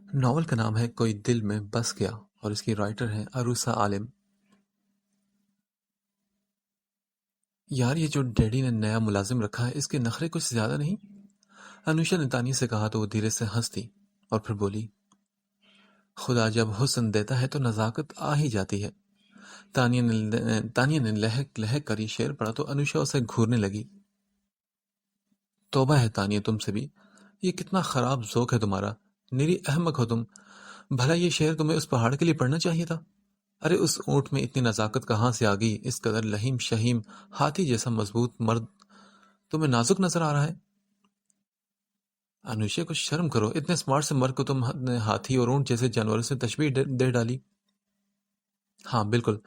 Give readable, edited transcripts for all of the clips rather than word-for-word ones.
Novel کا نام ہے کوئی دل میں بس گیا اور اس کی رائٹر ہے عروسہ عالم۔ یار یہ جو ڈیڈی نے نیا ملازم رکھا ہے اس کے نخرے کچھ زیادہ نہیں؟ انوشا نے تانیہ سے کہا تو وہ دھیرے سے ہنس دی اور پھر بولی، خدا جب حسن دیتا ہے تو نزاکت آ ہی جاتی ہے۔ تانیہ نے لہک لہک کر یہ شعر پڑھا تو انوشا اسے گھورنے لگی۔ توبہ ہے تانیہ تم سے بھی، یہ کتنا خراب ذوق ہے تمہارا، نیری احمق ہو تم۔ بھلا یہ شعر تمہیں اس پہاڑ کے لیے پڑھنا چاہیے تھا؟ ارے اس اونٹ میں اتنی نزاکت کہاں سے آ گئی؟ اس قدر لہیم شہیم ہاتھی جیسا مضبوط مرد تمہیں نازک نظر آ رہا ہے؟ انوشا کو شرم کرو، اتنے سمارٹ سے مرد کو تم نے ہاتھی اور اونٹ جیسے جانوروں سے تشبیہ دے ڈالی۔ ہاں بالکل،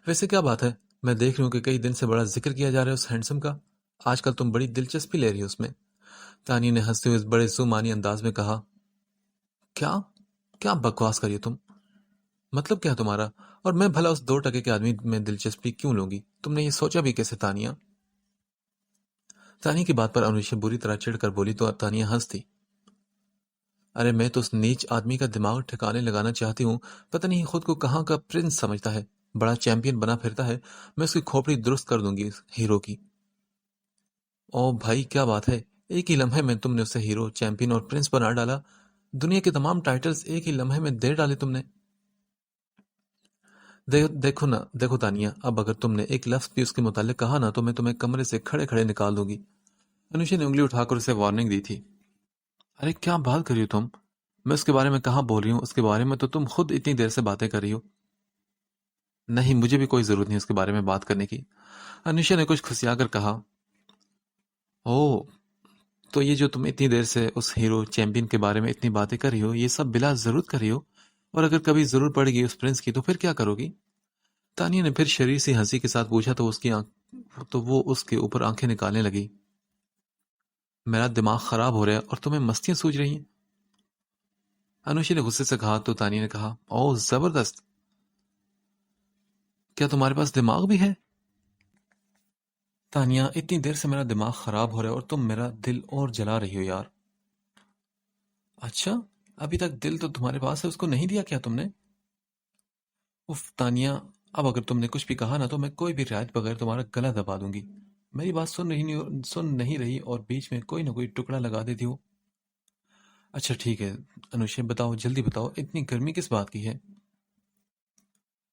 ویسے کیا بات ہے، میں دیکھ رہی ہوں کہ کئی دن سے بڑا ذکر کیا جا رہا ہے اس ہینڈسم کا، آج کل تم بڑی دلچسپی لے رہی ہو اس میں۔ تانی نے ہنستے ہوئے اس بڑے زمانی انداز میں کہا، کیا کیا بکواس کری تم؟ مطلب کیا تمہارا؟ اور میں بھلا اس 2 ٹکے کے آدمی میں دلچسپی کیوں لوں گی؟ تم نے یہ سوچا بھی کیسے تانیہ؟ تانیہ کی بات پر انوشا بری طرح چڑھ کر بولی تو تانیہ ہنس دی۔ ارے میں تو اس نیچ آدمی کا دماغ ٹھکانے لگانا چاہتی ہوں، پتہ نہیں خود کو کہاں کا پرنس سمجھتا ہے، بڑا چیمپئن بنا پھرتا ہے، میں اس کی کھوپڑی درست کر دوں گی اس ہیرو کی۔ او بھائی کیا بات ہے، ایک ہی لمحے میں تم نے اسے ہیرو، چیمپئن اور پرنس بنا ڈالا، دنیا کے تمام ٹائٹلز ایک ہی لمحے میں دے ڈالے تم نے۔ دیکھو تانیہ، اب اگر تم نے ایک لفظ بھی اس کے متعلق کہا نا تو میں تمہیں کمرے سے کھڑے کھڑے نکال دوں گی۔ انوشا نے انگلی اٹھا کر اسے وارننگ دی تھی۔ ارے کیا بات کر رہی ہو تم؟ میں اس کے بارے میں کہاں بول رہی ہوں، اس کے بارے میں تو تم خود اتنی دیر سے باتیں کر رہی ہو۔ نہیں، مجھے بھی کوئی ضرورت نہیں اس کے بارے میں بات کرنے کی، انوشا نے کچھ کھسیا کر کہا۔ او، تو یہ جو تم اتنی دیر سے اس ہیرو چیمپئن کے بارے میں اتنی باتیں کر رہی ہو، یہ سب بلا ضرورت کر رہی ہو، اور اگر کبھی ضرورت پڑے گی اس پرنس کی تو پھر کیا کرو گی؟ تانیہ نے پھر شریر سی ہنسی کے ساتھ پوچھا تو وہ اس کے اوپر آنکھیں نکالنے لگی۔ میرا دماغ خراب ہو رہا ہے اور تمہیں مستیاں سوچ رہی ہیں؟ انوشا نے غصے سے کہا تو تانیہ نے کہا، او زبردست، کیا تمہارے پاس دماغ بھی ہے؟ تانیہ، اتنی دیر سے میرا دماغ خراب ہو رہا ہے اور تم میرا دل اور جلا رہی ہو یار۔ اچھا، ابھی تک دل تو تمہارے پاس ہے، اس کو نہیں دیا کیا تم نے؟ اف تانیہ، اب اگر تم نے کچھ بھی کہا نا تو میں کوئی بھی رعایت بغیر تمہارا گلا دبا دوں گی۔ میری بات سن نہیں رہی اور بیچ میں کوئی نہ کوئی ٹکڑا لگا دیتی ہو۔ اچھا ٹھیک ہے انوشا، بتاؤ جلدی بتاؤ، اتنی گرمی کس بات کی ہے؟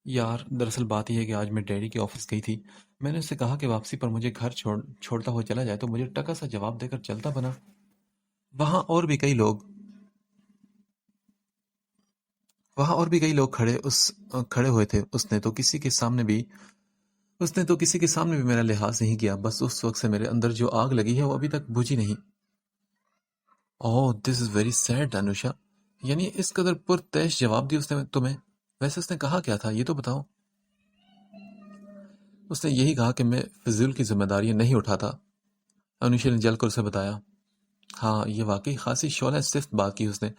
یار دراصل بات یہ ہے کہ آج میں ڈیڈی کے آفس گئی تھی، میں نے اسے کہا کہ واپسی پر مجھے گھر چھوڑتا ہوا چلا جائے تو مجھے ٹکا سا جواب دے کر چلتا بنا۔ وہاں اور بھی کئی لوگ وہاں اور بھی کئی لوگ کھڑے ہوئے تھے، اس نے تو کسی کے سامنے بھی میرا لحاظ نہیں کیا، بس اس وقت سے میرے اندر جو آگ لگی ہے وہ ابھی تک بجھی نہیں۔ اوہ دس از ویری سیڈ انوشا، یعنی اس قدر پرتعش جواب دی اس نے تمہیں؟ ویسے اس نے کہا کیا تھا یہ تو بتاؤ۔ اس نے یہی کہا کہ میں فضول کی ذمہ داریاں نہیں اٹھاتا۔ انوشا نے جل کر اسے بتایا۔ ہاں یہ واقعی خاصی شعلہ صفت بات کی اس نے۔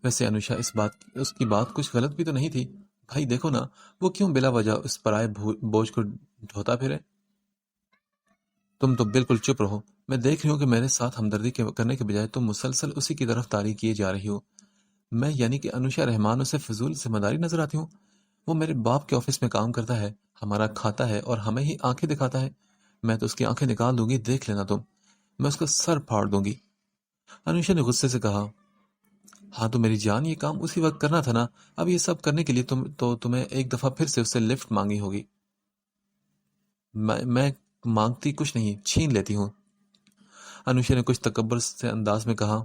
ویسے انوشا اس کی بات کچھ غلط بھی تو نہیں تھی، بھائی دیکھو نا وہ کیوں بلا وجہ اس پرائے بوجھ کو ڈھوتا پھرے۔ تم تو بالکل چپ رہو، میں دیکھ رہی ہوں کہ میرے ساتھ ہمدردی کرنے کے بجائے تم مسلسل اسی کی طرف تاری کیے جا رہی ہو۔ میں یعنی کہ انوشا رحمان اسے فضول ذمہ داری نظر آتی ہوں؟ وہ میرے باپ کے آفس میں کام کرتا ہے، ہمارا کھاتا ہے اور ہمیں ہی آنکھیں دکھاتا ہے۔ میں تو اس کی آنکھیں نکال دوں گی، دیکھ لینا تم، میں اس کا سر پھاڑ دوں گی۔ انوشا نے غصے سے کہا، ہاں تو میری جان یہ کام اسی وقت کرنا تھا نا، اب یہ سب کرنے کے لیے تمہیں ایک دفعہ پھر سے اس سے لفٹ مانگی ہوگی۔ میں مانگتی کچھ نہیں، چھین لیتی ہوں۔ انوشا نے کچھ تکبر سے انداز میں کہا،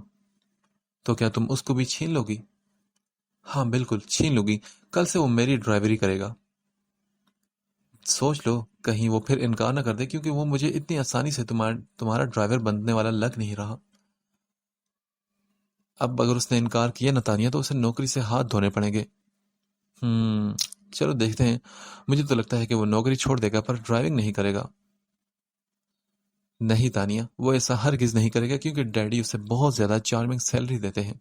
تو کیا تم اس کو بھی چھین لو گی؟ ہاں بالکل چھین لوں گی، کل سے وہ میری ڈرائیوری کرے گا۔ سوچ لو کہیں وہ پھر انکار نہ کر دے، کیونکہ وہ مجھے اتنی آسانی سے تمہارا ڈرائیور بننے والا لگ نہیں رہا۔ اب اگر اس نے انکار کیا نہ تانیہ تو اسے نوکری سے ہاتھ دھونے پڑیں گے۔ چلو دیکھتے ہیں، مجھے تو لگتا ہے کہ وہ نوکری چھوڑ دے گا پر ڈرائیونگ نہیں کرے گا۔ نہیں تانیہ، وہ ایسا ہرگز نہیں کرے گا کیونکہ ڈیڈی اسے بہت زیادہ چارمنگ سیلری دیتے ہیں۔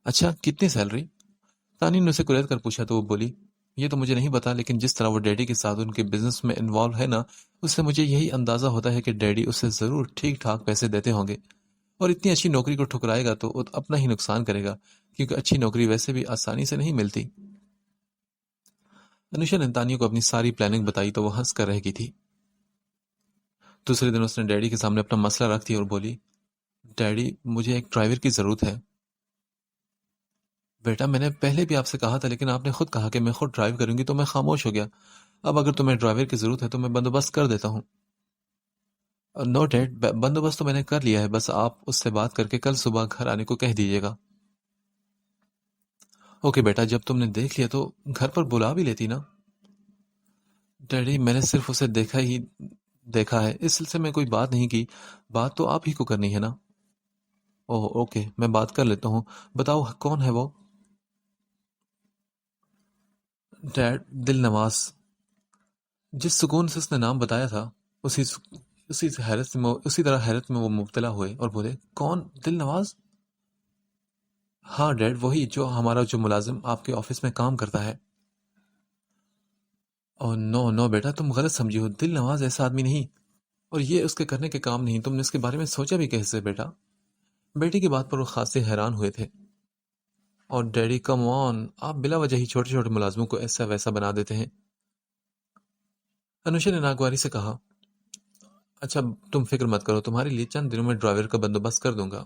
اچھا کتنی سیلری؟ تانیہ نے اسے کریت کر پوچھا تو وہ بولی، یہ تو مجھے نہیں پتا، لیکن جس طرح وہ ڈیڈی کے ساتھ ان کے بزنس میں انوالو ہے نا، اس سے مجھے یہی اندازہ ہوتا ہے کہ ڈیڈی اسے ضرور ٹھیک ٹھاک پیسے دیتے ہوں گے۔ اور اتنی اچھی نوکری کو ٹھکرائے گا تو وہ اپنا ہی نقصان کرے گا، کیونکہ اچھی نوکری ویسے بھی آسانی سے نہیں ملتی۔ انوشا نے تانیہ کو اپنی ساری پلاننگ بتائی تو وہ ہنس کر رہ گئی تھی۔ دوسرے دن اس نے ڈیڈی کے سامنے اپنا مسئلہ رکھ دیا اور بولی، ڈیڈی مجھے ایک ڈرائیور کی ضرورت ہے۔ بیٹا میں نے پہلے بھی آپ سے کہا تھا، لیکن آپ نے خود کہا کہ میں خود ڈرائیو کروں گی تو میں خاموش ہو گیا۔ اب اگر تمہیں ڈرائیور کی ضرورت ہے تو میں بندوبست کر دیتا ہوں۔ نو ڈیڈ، بندوبست تو میں نے کر لیا ہے، بس آپ اس سے بات کر کے کل صبح گھر آنے کو کہہ دیجیے گا۔ اوکے بیٹا، جب تم نے دیکھ لیا تو گھر پر بلا بھی لیتی نا۔ ڈیڈی میں نے صرف اسے دیکھا ہے، اس سلسلے میں کوئی بات نہیں کی، بات تو آپ ہی کو کرنی ہے نا۔ اوہ اوکے، میں بات کر لیتا ہوں، بتاؤ کون ہے وہ؟ ڈیڈ، دل نواز۔ جس سکون سے اس نے نام بتایا تھا اسی طرح حیرت میں وہ مبتلا ہوئے اور بولے، کون؟ دل نواز؟ ہاں ڈیڈ، وہی جو ملازم آپ کے آفس میں کام کرتا ہے۔ او نو نو بیٹا، تم غلط سمجھی ہو، دل نواز ایسا آدمی نہیں، اور یہ اس کے کرنے کے کام نہیں۔ تم نے اس کے بارے میں سوچا بھی کیسے بیٹا؟ بیٹی کی بات پر وہ خاصے حیران ہوئے تھے۔ اور ڈیڈی کم آن، آپ بلا وجہ ہی چھوٹے چھوٹے ملازموں کو ایسا ویسا بنا دیتے ہیں۔ انوشا نے ناگواری سے کہا، اچھا تم فکر مت کرو، تمہارے لیے چند دنوں میں ڈرائیور کا بندوبست کر دوں گا۔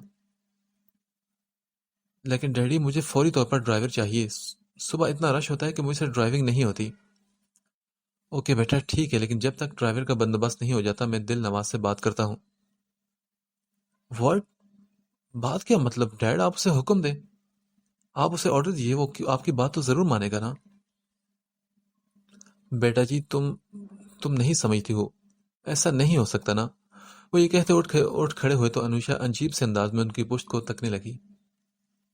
لیکن ڈیڈی مجھے فوری طور پر ڈرائیور چاہیے، صبح اتنا رش ہوتا ہے کہ مجھ سے ڈرائیونگ نہیں ہوتی۔ اوکے بیٹا ٹھیک ہے، لیکن جب تک ڈرائیور کا بندوبست نہیں ہو جاتا میں دل نواز سے بات کرتا ہوں۔ واٹ؟ بات کیا مطلب؟ ڈیڈ آپ اسے حکم دیں، آپ اسے آرڈر دیجیے، وہ آپ کی بات تو ضرور مانے گا نا۔ بیٹا جی تم نہیں سمجھتی ہو، ایسا نہیں ہو سکتا نا۔ وہ یہ کہتے اٹھ کھڑے ہوئے تو انوشا عجیب سے انداز میں ان کی پشت کو تکنے لگی۔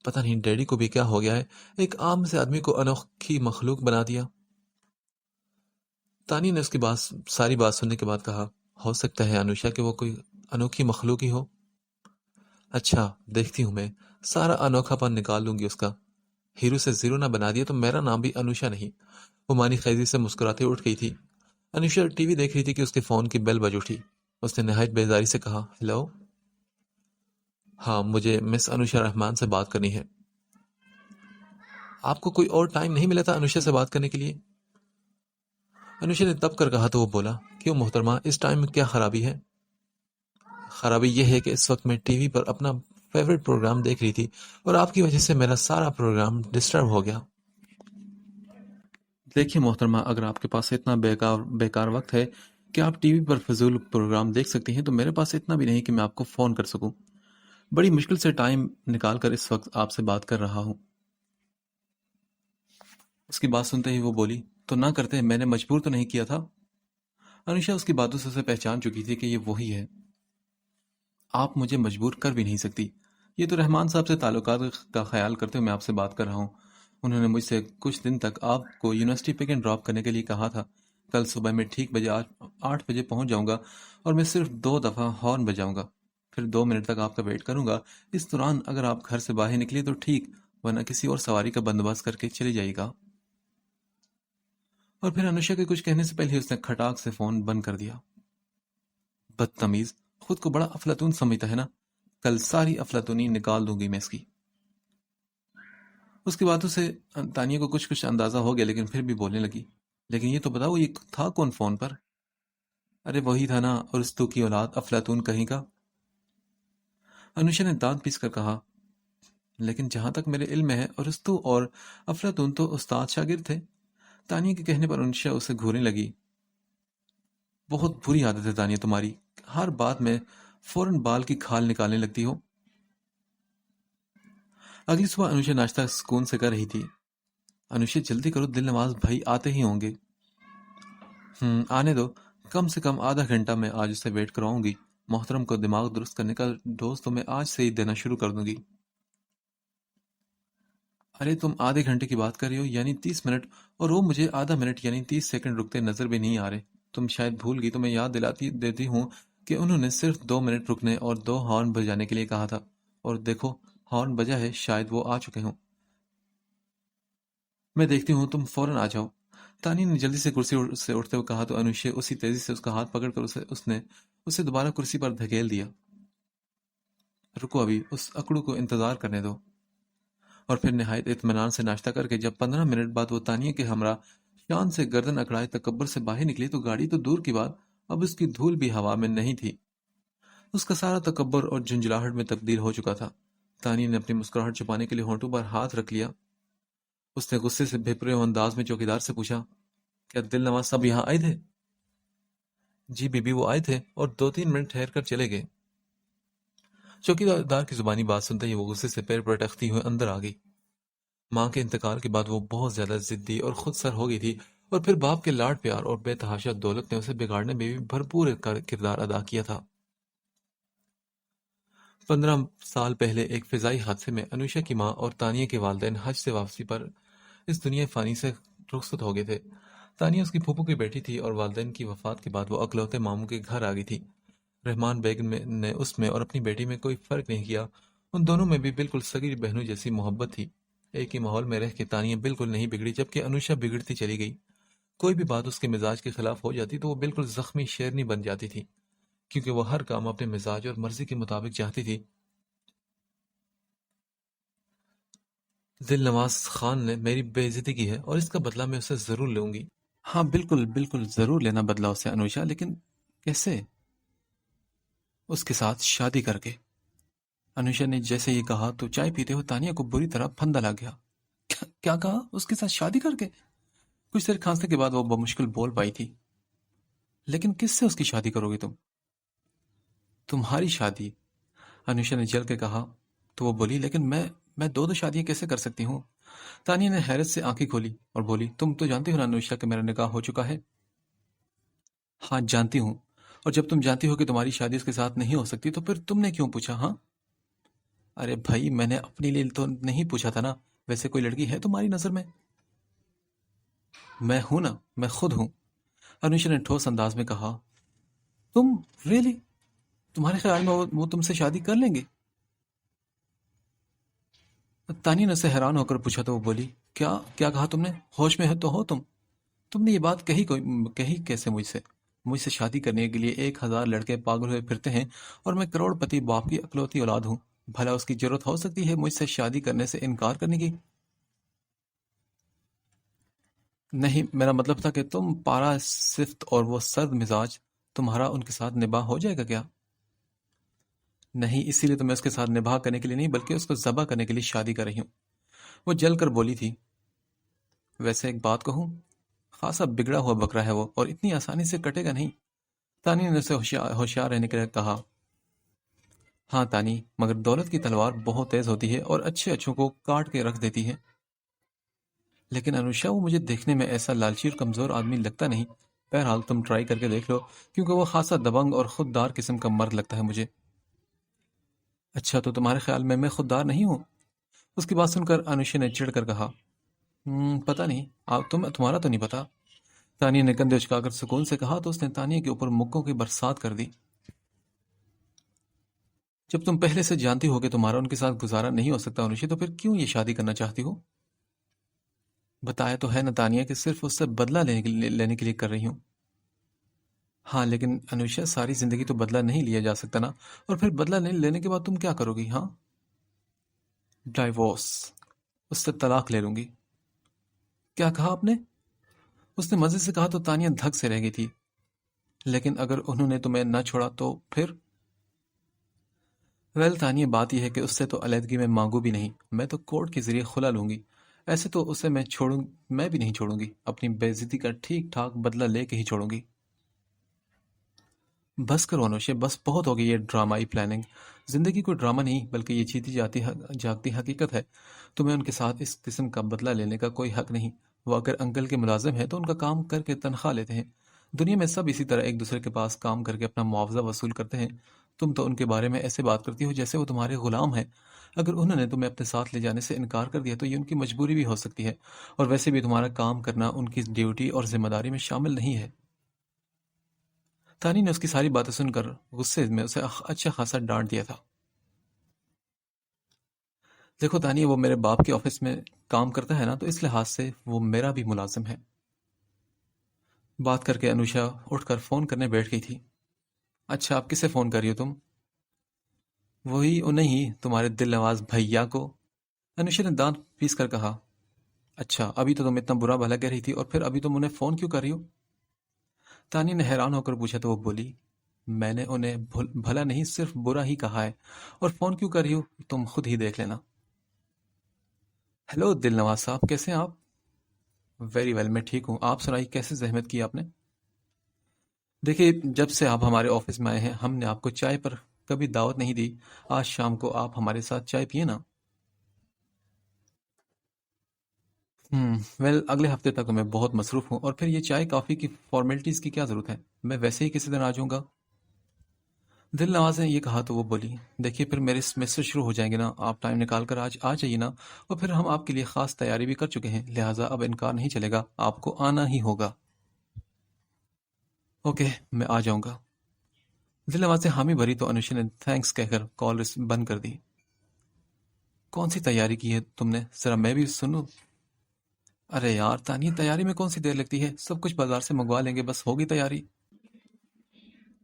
پتہ نہیں ڈیڈی کو بھی کیا ہو گیا ہے، ایک عام سے آدمی کو انوکھی مخلوق بنا دیا۔ تانی نے اس کی ساری بات سننے کے بعد کہا، ہو سکتا ہے انوشا کہ وہ کوئی انوکھی مخلوق ہی ہو۔ اچھا دیکھتی ہوں، میں سارا انوکھا پن نکال لوں گی اس کا۔ ہیرو سے زیرو نہ بنا دیا تو میرا نام بھی انوشا نہیں۔ وہ مانی خیزی سے مسکراتے اٹھ گئی تھی۔ انوشا ٹی وی دیکھ رہی تھی کہ اس کے فون کی بیل بج اٹھی۔ اس نے نہایت بیزاری سے کہا، ہیلو۔ ہاں مجھے مس انوشا رحمان سے بات کرنی ہے۔ آپ کو کوئی اور ٹائم نہیں ملا تھا انوشا سے بات کرنے کے لیے؟ انوشا نے تب کر کہا تو وہ بولا، کیوں محترمہ، اس ٹائم میں کیا خرابی ہے؟ خرابی یہ ہے کہ اس وقت میں ٹی وی پر اپنا فیوریٹ پروگرام دیکھ رہی تھی اور آپ کی وجہ سے میرا سارا پروگرام ڈسٹرب ہو گیا۔ دیکھیے محترمہ، اگر آپ کے پاس اتنا بیکار وقت ہے کہ آپ ٹی وی پر فضول پروگرام دیکھ سکتی ہیں تو میرے پاس اتنا بھی نہیں کہ میں آپ کو فون کر سکوں۔ بڑی مشکل سے ٹائم نکال کر اس وقت آپ سے بات کر رہا ہوں۔ اس کی بات سنتے ہی وہ بولی، تو نہ کرتے، میں نے مجبور تو نہیں کیا تھا۔ انوشا اس کی باتوں سے اسے پہچان چکی تھی کہ یہ وہی ہے۔ آپ مجھے مجبور کر بھی نہیں سکتی، یہ تو رحمان صاحب سے تعلقات کا خیال کرتے ہوئے میں آپ سے بات کر رہا ہوں۔ انہوں نے مجھ سے کچھ دن تک آپ کو یونیورسٹی پک اینڈ ڈراپ کرنے کے لیے کہا تھا۔ کل صبح میں ٹھیک 8 بجے پہنچ جاؤں گا اور میں صرف 2 دفعہ ہارن بجاؤں گا، پھر 2 منٹ تک آپ کا ویٹ کروں گا۔ اس دوران اگر آپ گھر سے باہر نکلے تو ٹھیک، ورنہ کسی اور سواری کا بندوبست کر کے چلے جائے گا۔ اور پھر انوشا کے کچھ کہنے سے پہلے اس نے کھٹاک سے فون بند کر دیا۔ بدتمیز، خود کو بڑا افلاطون سمجھتا ہے نا، کل ساری افلاطونی نکال دوں گی میں اس کی۔ اس کی باتوں سے تانیہ کو کچھ اندازہ ہو گیا، لیکن پھر بھی بولنے لگی، لیکن یہ تو بتاؤ یہ تھا کون فون پر؟ ارے وہی تھا نا، ارسطو کی اولاد، افلاطون کہیں کا۔ انوشا نے دانت پیس کر کہا، لیکن جہاں تک میرے علم میں ہے ارسطو اور افلاطون تو استاد شاگرد تھے۔ تانیہ کے کہنے پر انوشا اسے گھورنے لگی۔ بہت بری عادت ہے تانیہ تمہاری، ہر بات میں فوراً بال کی کھال نکالنے لگتی ہو۔ اگلی صبح انوشا ناشتہ سکون سے کر رہی تھی۔ انوشا جلدی کرو، دل نواز بھائی آتے ہی ہوں گے۔ آنے دو، کم سے کم آدھا گھنٹہ میں آج اسے ویٹ کراؤں گی۔ محترم کو دماغ درست کرنے کا ڈوز تو میں آج سے ہی دینا شروع کر دوں گی۔ ارے تم آدھے گھنٹے کی بات کر رہی ہو، یعنی 30 منٹ، اور وہ مجھے آدھا منٹ یعنی 30 سیکنڈ رکتے نظر بھی نہیں آ رہے۔ تم شاید بھول گئی، تو میں یاد دیتی ہوں کہ انہوں نے صرف 2 منٹ رکنے اور 2 ہارن بجانے کے لیے کہا تھا، اور دیکھو ہارن بجا ہے، شاید وہ آ چکے ہوں۔ میں دیکھتی ہوں، تم فوراً آ جاؤ۔ تانی نے جلدی سے کرسی سے اٹھتے ہوئے کہا تو انوشا اسی تیزی سے اس کا ہاتھ پکڑ کر اسے دوبارہ کرسی پر دھکیل دیا۔ رکو ابھی، اس اکڑو کو انتظار کرنے دو۔ اور پھر نہایت اطمینان سے ناشتہ کر کے جب 15 منٹ بعد وہ تانیہ کے ہمراہ شان سے گردن اکڑائے تکبر سے باہر نکلی تو گاڑی تو دور کی بات، اب اس کی دھول بھی ہوا میں نہیں تھی۔ اس کا سارا تکبر اور جھنجھلاہٹ میں تبدیل ہو چکا تھا۔ تانیہ نے اپنی مسکراہٹ چھپانے کے لیے ہونٹوں پر ہاتھ رکھ لیا۔ اس نے غصے سے بھپرے ہوئے انداز میں چوکیدار سے پوچھا، کیا دل نواز صاحب یہاں آئے تھے؟ جی بی بی، وہ آئے تھے اور 2-3 منٹ ٹھہر کر چلے گئے۔ چوکیدار کی زبانی بات سنتے ہی وہ غصے سے پیر پٹکتی ہوئے اندر آ گئی۔ ماں کے انتقال کے بعد وہ بہت زیادہ ضدی اور خود سر ہو گئی تھی، اور پھر باپ کے لاڈ پیار اور بے تحاشا دولت نے اسے بگاڑنے میں بھی بھرپور کردار ادا کیا تھا۔ 15 سال پہلے ایک فضائی حادثے میں انوشا کی ماں اور تانیہ کے والدین حج سے واپسی پر اس دنیا فانی سے رخصت ہو گئے تھے۔ تانیہ اس کی پھوپھو کی بیٹی تھی اور والدین کی وفات کے بعد وہ اکلوتے ماموں کے گھر آ گئی تھی۔ رحمان بیگم نے اس میں اور اپنی بیٹی میں کوئی فرق نہیں کیا۔ ان دونوں میں بھی بالکل سگی بہنوں جیسی محبت تھی۔ ایک ہی ماحول میں رہ کے تانیہ بالکل نہیں بگڑی، جبکہ انوشا بگڑتی چلی گئی۔ کوئی بھی بات اس کے مزاج کے خلاف ہو جاتی تو وہ بالکل زخمی شیرنی بن جاتی تھی، کیونکہ وہ ہر کام اپنے مزاج اور مرضی کے مطابق چاہتی تھی۔ دل نواز خان نے میری بے عزتی کی ہے اور اس کا بدلہ میں اسے ضرور لوں گی۔ ہاں بالکل بالکل، ضرور لینا بدلہ اسے انوشا، لیکن کیسے؟ اس کے ساتھ شادی کر کے۔ انوشا نے جیسے یہ کہا تو چائے پیتے ہوئے تانیہ کو بری طرح پھندا لگ گیا۔ کیا کہا؟ اس کے ساتھ شادی کر کے؟ کچھ دیر کھانسنے کے بعد وہ بمشکل بول پائی تھی، لیکن کس سے اس کی شادی کرو گی تم؟ تمہاری شادی، انوشا نے جل کے کہا۔ تو وہ بولی، لیکن میں دو شادیاں کیسے کر سکتی ہوں؟ تانیہ نے حیرت سے آنکھیں کھولی اور بولی، تم تو جانتی ہو نا انوشا کہ میرا نکاح ہو چکا ہے۔ ہاں جانتی ہوں، اور جب تم جانتی ہو کہ تمہاری شادی اس کے ساتھ نہیں ہو سکتی تو پھر تم نے کیوں پوچھا؟ ہاں ارے بھائی، میں نے اپنے لیے تو نہیں پوچھا تھا نا، ویسے کوئی لڑکی ہے تمہاری نظر میں؟ میں ہوں نا، میں خود ہوں، انوشا نے ٹھوس انداز میں کہا۔ تم ریلی؟ تمہارے خیال میں وہ تم سے شادی کر لیں گے؟ تانیہ نے اسے حیران ہو کر پوچھا تو وہ بولی، کیا کہا تم نے؟ ہوش میں تو ہو تم؟ تم نے یہ بات کہی کیسے مجھ سے شادی کرنے کے لیے 1000 لڑکے پاگل ہوئے پھرتے ہیں اور میں کروڑ پتی باپ کی اکلوتی اولاد ہوں، بھلا اس کی ضرورت ہو سکتی ہے مجھ سے شادی کرنے سے انکار کرنے کی؟ نہیں، میرا مطلب تھا کہ تم پارا صفت اور وہ سرد مزاج، تمہارا ان کے ساتھ نباہ ہو جائے گا کیا؟ نہیں، اسی لیے تو میں اس کے ساتھ نباہ کرنے کے لیے نہیں بلکہ اس کو ذبح کرنے کے لیے شادی کر رہی ہوں، وہ جل کر بولی تھی۔ ویسے ایک بات کہوں، خاصا بگڑا ہوا بکرا ہے وہ، اور اتنی آسانی سے کٹے گا نہیں۔ تانی نے اسے ہوشیار رہنے کے لیے کہا۔ ہاں تانی، مگر دولت کی تلوار بہت تیز ہوتی ہے اور اچھے اچھوں کو کاٹ کے رکھ دیتی ہے۔ لیکن انوشا، وہ مجھے دیکھنے میں ایسا لالچی اور کمزور آدمی لگتا نہیں۔ بہرحال تم ٹرائی کر کے دیکھ لو، کیونکہ وہ خاصا دبنگ اور خوددار قسم کا مرد لگتا ہے مجھے۔ اچھا، تو تمہارے خیال میں خوددار نہیں ہوں؟ اس کی بات سن کر انوشا نے چڑھ کر کہا، پتہ نہیں، تمہارا تو نہیں پتا۔ تانیہ نے کندھے اچکا کر سکون سے کہا تو اس نے تانیہ کے اوپر مکوں کی برسات کر دی۔ جب تم پہلے سے جانتی ہو کہ تمہارا ان کے ساتھ گزارا نہیں ہو سکتا انوشا، تو پھر کیوں یہ شادی کرنا چاہتی ہو؟ بتایا تو ہے نا تانیہ کہ صرف اس سے بدلہ لینے کے لیے کر رہی ہوں۔ ہاں لیکن انوشا، ساری زندگی تو بدلہ نہیں لیا جا سکتا نا، اور پھر بدلہ لینے کے بعد تم کیا کرو گی؟ ہاں، ڈائیورس، اس سے طلاق لے لوں گی۔ کیا کہا آپ نے؟ اس نے مزے سے کہا تو تانیہ دھک سے رہ گئی تھی۔ لیکن اگر انہوں نے تمہیں نہ چھوڑا تو پھر؟ تانیہ، بات یہ ہے کہ اس سے تو علیحدگی میں مانگوں بھی نہیں، میں تو کورٹ کے ذریعے خلا لوں گی۔ ایسے تو اسے میں بھی نہیں چھوڑوں گی، اپنی بے عزتی کا ٹھیک ٹھاک بدلہ لے کے ہی چھوڑوں گی۔ بس کرو انوشے، بس بہت ہوگی یہ ڈرامائی پلاننگ۔ زندگی کوئی ڈرامہ نہیں بلکہ یہ جیتی جاگتی حقیقت ہے۔ تمہیں ان کے ساتھ اس قسم کا بدلہ لینے کا کوئی حق نہیں۔ وہ اگر انکل کے ملازم ہیں تو ان کا کام کر کے تنخواہ لیتے ہیں۔ دنیا میں سب اسی طرح ایک دوسرے کے پاس کام کر کے اپنا معاوضہ وصول کرتے ہیں۔ تم تو ان کے بارے میں ایسے بات کرتی ہو جیسے وہ تمہارے غلام ہیں۔ اگر انہوں نے تمہیں اپنے ساتھ لے جانے سے انکار کر دیا تو یہ ان کی مجبوری بھی ہو سکتی ہے، اور ویسے بھی تمہارا کام کرنا ان کی ڈیوٹی اور ذمہ داری میں شامل نہیں ہے۔ تانی نے اس کی ساری باتیں سن کر غصے میں اسے اچھا خاصا ڈانٹ دیا تھا۔ دیکھو تانی، وہ میرے باپ کے آفس میں کام کرتا ہے نا، تو اس لحاظ سے وہ میرا بھی ملازم ہے۔ بات کر کے انوشا اٹھ کر فون کرنے بیٹھ گئی تھی۔ اچھا، آپ کسے فون کر رہی ہو تم؟ وہی انہیں ہی تمہارے دل نواز بھیا کو، انوشا نے دانت پیس کر کہا۔ اچھا ابھی تو تم اتنا برا بھلا کہہ رہی تھی اور پھر ابھی تم انہیں فون کیوں کر رہی ہو؟ تانیہ نے حیران ہو کر پوچھا تو وہ بولی، میں نے انہیں بھلا نہیں صرف برا ہی کہا ہے، اور فون کیوں کر رہی ہو تم خود ہی دیکھ لینا۔ ہیلو دل نواز صاحب، کیسے ہیں آپ؟ ویری ویل، میں ٹھیک ہوں، آپ سنائیے کیسے زحمت کی آپ نے؟ دیکھیے جب سے آپ ہمارے آفس میں آئے ہیں ہم نے آپ کو چائے پر کبھی دعوت نہیں دی، آج شام کو آپ ہمارے ساتھ چائے پیے نا۔ ویل اگلے ہفتے تک میں بہت مصروف ہوں، اور پھر یہ چائے کافی کی فارمیلٹیز کی کیا ضرورت ہے، میں ویسے ہی کسی دن آ جاؤں گا۔ دل نواز نے یہ کہا تو وہ بولی، دیکھیے پھر میرے سمیسٹر شروع ہو جائیں گے نا، آپ ٹائم نکال کر آج آ جائیے نا، اور پھر ہم آپ کے لیے خاص تیاری بھی کر چکے ہیں، لہٰذا اب انکار نہیں چلے گا، آپ کو آنا ہی ہوگا۔ اوکے میں آ جاؤں گا۔ دل نواز سے حامی بھری تو انوشا نے تھینکس کہہ کر کال بند کر دی۔ کون سی تیاری کی ہے تم نے، ذرا میں بھی سنوں؟ ارے یار تانیہ، تیاری میں کون سی دیر لگتی ہے، سب کچھ بازار سے منگوا لیں گے، بس ہوگی تیاری۔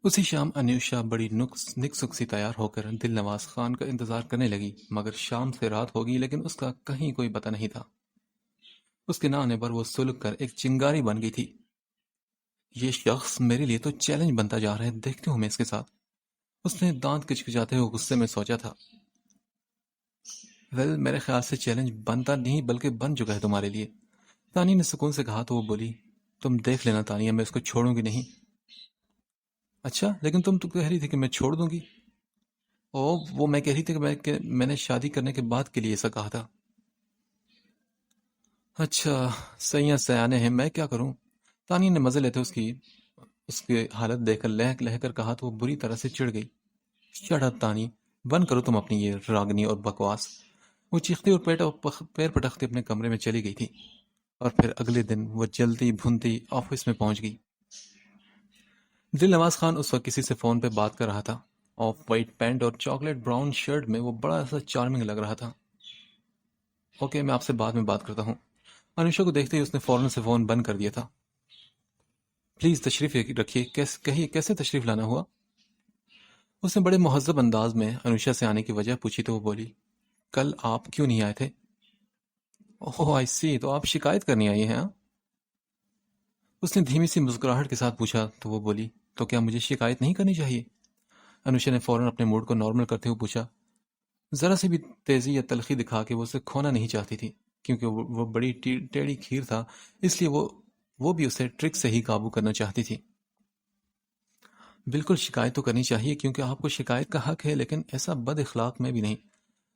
اسی شام انوشا بڑی نک سک سی تیار ہو کر دل نواز خان کا انتظار کرنے لگی، مگر شام سے رات ہوگی لیکن اس کا کہیں کوئی پتہ نہیں تھا۔ اس کے نہ آنے پر وہ سلگ کر ایک چنگاری بن گئی تھی۔ یہ شخص میرے لیے تو چیلنج بنتا جا رہا ہے، دیکھتی ہوں میں اس کے ساتھ، اس نے دانت کچکچاتے ہوئے غصے میں سوچا تھا۔ ویل میرے خیال سے چیلنج بنتا نہیں بلکہ بن چکا ہے تمہارے لیے، تانیہ نے سکون سے کہا تو وہ بولی، تم دیکھ لینا تانیہ، میں اس کو چھوڑوں گی نہیں۔ اچھا لیکن تم تو کہہ رہی تھی کہ میں چھوڑ دوں گی۔ او وہ میں کہہ رہی تھی کہ میں نے شادی کرنے کے بعد کے لیے ایسا کہا تھا۔ اچھا سیاں سیانے ہیں، میں کیا کروں؟ تانیہ نے مزے لیتے اس کی حالت دیکھ کر لہک لہ کر کہا تو وہ بری طرح سے چڑ گئی۔ شٹ اپ تانی، بند کرو تم اپنی یہ راگنی اور بکواس۔ وہ چیختی اور پیر پٹکتی اپنے کمرے میں چلی گئی تھی، اور پھر اگلے دن وہ جلتی بھنتی آفس میں پہنچ گئی۔ دل نواز خان اس وقت کسی سے فون پہ بات کر رہا تھا۔ آف وائٹ پینٹ اور چاکلیٹ براؤن شرٹ میں وہ بڑا سا چارمنگ لگ رہا تھا۔ اوکے میں آپ سے بعد میں بات کرتا ہوں۔ انوشا کو دیکھتے ہی اس نے فوراً سے فون بند کر دیا تھا۔ پلیز تشریف رکھیے، کہیے کیسے تشریف لانا ہوا؟ اس نے بڑے مہذب انداز میں انوشا سے آنے کی وجہ پوچھی تو وہ بولی، کل آپ کیوں نہیں آئے تھے؟ اوہ آئی سی، تو آپ شکایت کرنے آئی ہیں ہاں؟ اس نے دھیمی سی مسکراہٹ کے ساتھ پوچھا تو وہ بولی، تو کیا مجھے شکایت نہیں کرنی چاہیے؟ انوشا نے فوراً اپنے موڈ کو نارمل کرتے ہوئے پوچھا، ذرا سی بھی تیزی یا تلخی دکھا کے وہ اسے کھونا نہیں چاہتی تھی، کیونکہ وہ بڑی ٹیڑھی کھیر تھا، اس لیے وہ بھی اسے ٹرک سے ہی قابو کرنا چاہتی تھی۔ بالکل شکایت تو کرنی چاہیے کیونکہ آپ کو شکایت کا حق ہے، لیکن ایسا بد اخلاق میں بھی نہیں۔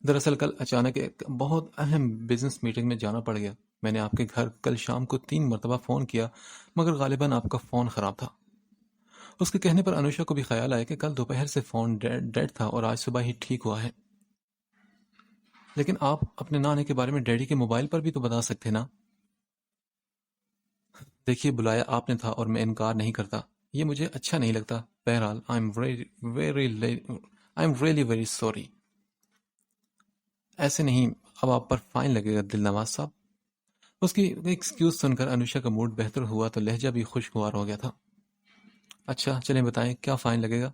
دراصل کل اچانک ایک بہت اہم بزنس میٹنگ میں جانا پڑ گیا۔ میں نے آپ کے گھر کل شام کو 3 مرتبہ فون کیا، مگر غالباً آپ کا فون خراب تھا۔ اس کے کہنے پر انوشا کو بھی خیال آیا کہ کل دوپہر سے فون ڈیڈ تھا اور آج صبح ہی ٹھیک ہوا ہے۔ لیکن آپ اپنے نہ آنے کے بارے میں ڈیڈی کے موبائل پر بھی تو بتا سکتے نا۔ دیکھیے بلایا آپ نے تھا اور میں انکار نہیں کرتا، یہ مجھے اچھا نہیں لگتا، بہرحال I am really very sorry. ایسے نہیں، اب آپ پر فائن لگے گا دل نواز صاحب۔ اس کی ایکسکیوز سن کر انوشا کا موڈ بہتر ہوا تو لہجہ بھی خوشگوار ہو گیا تھا۔ اچھا چلیں بتائیں کیا فائن لگے گا؟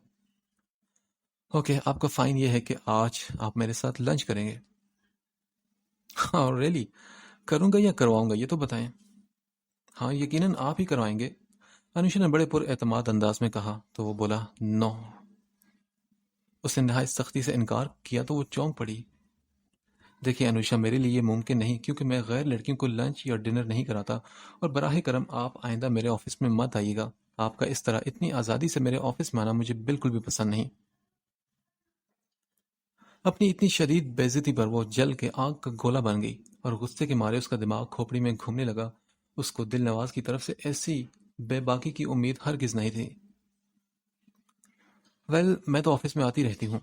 اوکے آپ کا فائن یہ ہے کہ آج آپ میرے ساتھ لنچ کریں گے۔ ہاں ریلی، کروں گا یا کرواؤں گا یہ تو بتائیں۔ ہاں یقیناً آپ ہی کروائیں گے، انوشا نے بڑے پر اعتماد انداز میں کہا تو وہ بولا، نو۔ اس نے نہایت سختی سے انکار کیا تو وہ چونک پڑی۔ دیکھیے انوشا، میرے لیے یہ ممکن نہیں کیونکہ میں غیر لڑکیوں کو لنچ یا ڈنر نہیں کراتا، اور براہ کرم آپ آئندہ میرے آفس میں مت آئیے گا۔ آپ کا اس طرح اتنی آزادی سے میرے آفس میں آنا مجھے بالکل بھی پسند نہیں۔ اپنی اتنی شدید بے عزتی پر وہ جل کے آگ کا گولا بن گئی، اور غصے کے مارے اس کا دماغ کھوپڑی میں گھومنے لگا۔ اس کو دل نواز کی طرف سے ایسی بے باکی کی امید ہرگز نہیں تھی۔ ویل میں تو آفس میں آتی رہتی ہوں۔